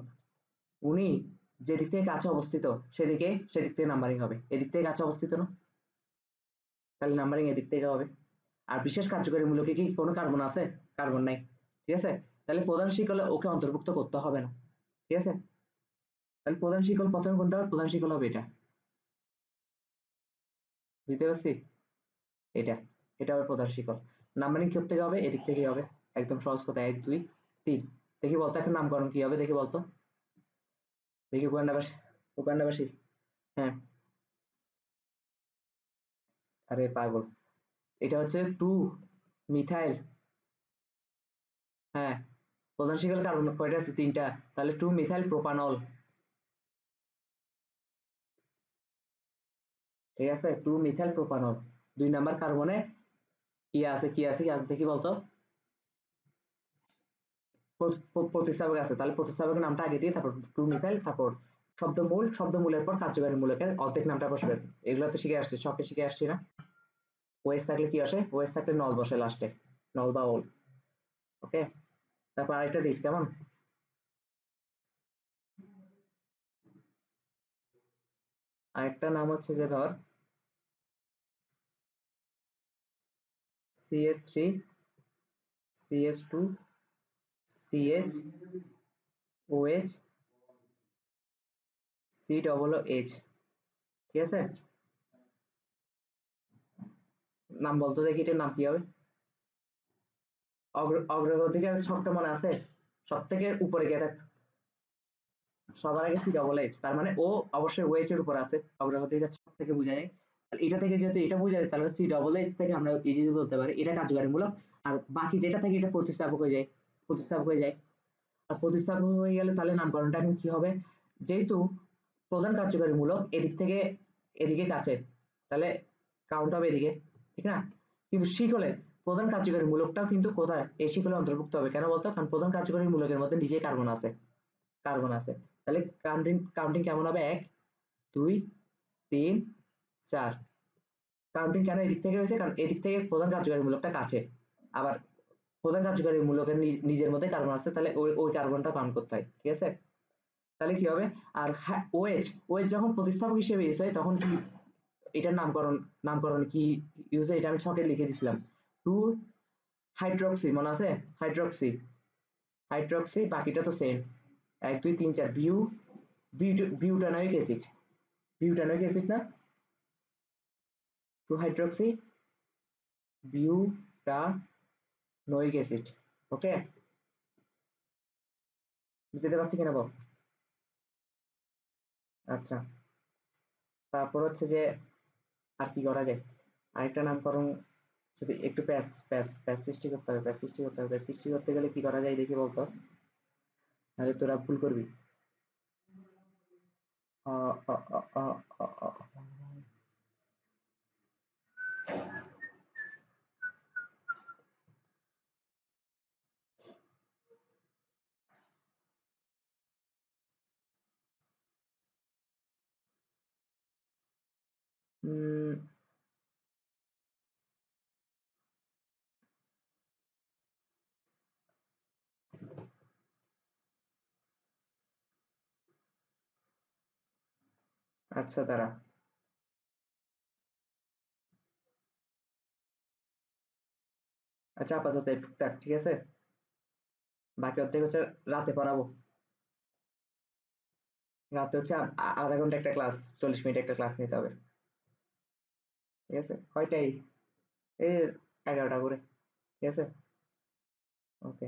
উনি যেদিক থেকে কাছে অবস্থিত সেদিকে, সেদিক থেকে নাম্বারিং হবে, এদিক থেকে কাছে অবস্থিত না, তাহলে নাম্বারিং এদিক থেকে হবে। আর বিশেষ কার্যকরী মূলকে কি কোনো কার্বন আছে, কার্বন নাই, ঠিক আছে, তাহলে প্রধান শিকলে ওকে অন্তর্ভুক্ত করতে হবে না, ঠিক আছে, তাহলে প্রধান শিকল প্রথমে কোনটা হবে, প্রধান শিকল হবে এটা, বুঝতে পারছি, এটা, এটা হবে প্রধান শিকল, নাম্বারিং করতে হবে এদিক থেকে হবে, একদম সহজ কথা, এক দুই তিন, দেখি বলতো এখন নামকরণ কি হবে, দেখি বলতো, দেখি উগান্ডাবাসী, উগান্ডাবাসী, হ্যাঁ, আরে পাগল, এটা হচ্ছে টু মিথাইল। হ্যাঁ, প্রধান শিকল কার্বন কয়টা আছে? তিনটা। তাহলে টু মিথাইল প্রোপানল। ঠিক আছে, টু মিথাইল প্রোপানল। 2 নাম্বার কার্বনে কি আছে দেখি বলতো। প্রতিস্থাপক আছে, তাহলে প্রতিস্থাপকের নামটা আগে দিয়ে তারপর টু মিথাইল, তারপর শব্দমূলের পর কার্যকারী মূলকের অর্ধেক নামটা বসবে। এগুলো তো শিখে আসছি, শখে শিখে আসছি না? ওএস থাকলে কি আসে? ওএস থাকলে নল বসে লাস্টে, নল বা ওল। ওকে, তারপর আরেকটা দিক কেমন। আরেকটা নাম হচ্ছে যে ধর CH3 CH2 CH OH COOH। ঠিক আছে, নাম বলতো দেখি, এটার নাম কি হবে? অগ্রগতির ছকটা মনে আছে? সব থেকে উপরে গিয়ে থাকতো সবার আগে COOH, তার মানে ও অবশ্যই ওএইচ এর উপর আছে, অগ্রগতির ছক থেকে বোঝা যায়। এটা থেকে যেহেতু এটা বোঝা যায়, তাহলে COOH থেকে আমরা ইজিলি বলতে পারি এটা কার্যকারীমূলক। আর বাকি যেটা থাকে এটা প্রতিস্থাপক হয়ে যায়, প্রতিস্থাপক হয়ে যায়। আর প্রতিস্থাপক হয়ে গেলে তাহলে নামকরণটা এখন কি হবে? যেহেতু প্রধান কার্যকারীমূলক এদিক থেকে এদিকে কাছে, তাহলে কাউন্ট হবে এদিকে, ঠিক না? কিন্তু শিকলে প্রধান কার্যকারী মূলকটাও কিন্তু কোথায়? এই শিকলে অন্তর্ভুক্ত হবে। কেন বলতো? কারণ প্রধান কার্যকারী মূলকের মধ্যে নিজেই কার্বন আছে, কার্বন আছে। তাহলে কাউন্টিং কাউন্টিং কেমন হবে? 1 2 3 4। কাউন্টিং কেন এদিক থেকে হয়েছে? কারণ এদিক থেকে প্রধান কার্যকারী মূলকটা কাছে, আবার প্রধান কার্যকারী মূলকের নিজের মধ্যে কার্বন আছে, তাহলে ওই ওই কার্বনটা কাউন্ট করতে হয়। ঠিক আছে, তাহলে কি হবে? আর হ্যাঁ, ওএইচ ওএইচ যখন প্রতিস্থাপক হিসেবে ইউজ হয় তখন কি এটার নামকরণ কি ইউজ হয়? এটা আমি ছকে লিখে দিছিলাম, টু হাইড্রক্সি, মনে আছে? হাইড্রক্সি, হাইড্রক্সি, বাকিটা তো same, 1 2 3 4 butanoic acid, butanoic acid না, টু হাইড্রক্সি বিউটানোয়িক অ্যাসিড। ওকে, বুঝতে পারছি কিনা বল? আচ্ছা, তারপর হচ্ছে যে আর কি করা যায়? আরেকটা নামকরণ, যদি একটু প্যাস প্যাস প্যাস সৃষ্টি করতে হবে, প্যাস সৃষ্টি করতে হবে, প্যাস সৃষ্টি করতে গেলে কি করা যায় দেখি বলতো, নাহলে তোরা ভুল করবি। আ, আ, আ, আ, আ, আ। উম, আচ্ছা দাঁড়া, আচ্ছা আপাতত একটু থাক, ঠিক আছে? বাকি অর্ধেক হচ্ছে রাতে পড়াবো। রাতে হচ্ছে আধা ঘন্টা একটা ক্লাস, 40 মিনিট একটা ক্লাস নিতে হবে। ঠিক আছে, কয়টাই? এই 11টা করে। ঠিক আছে, ওকে।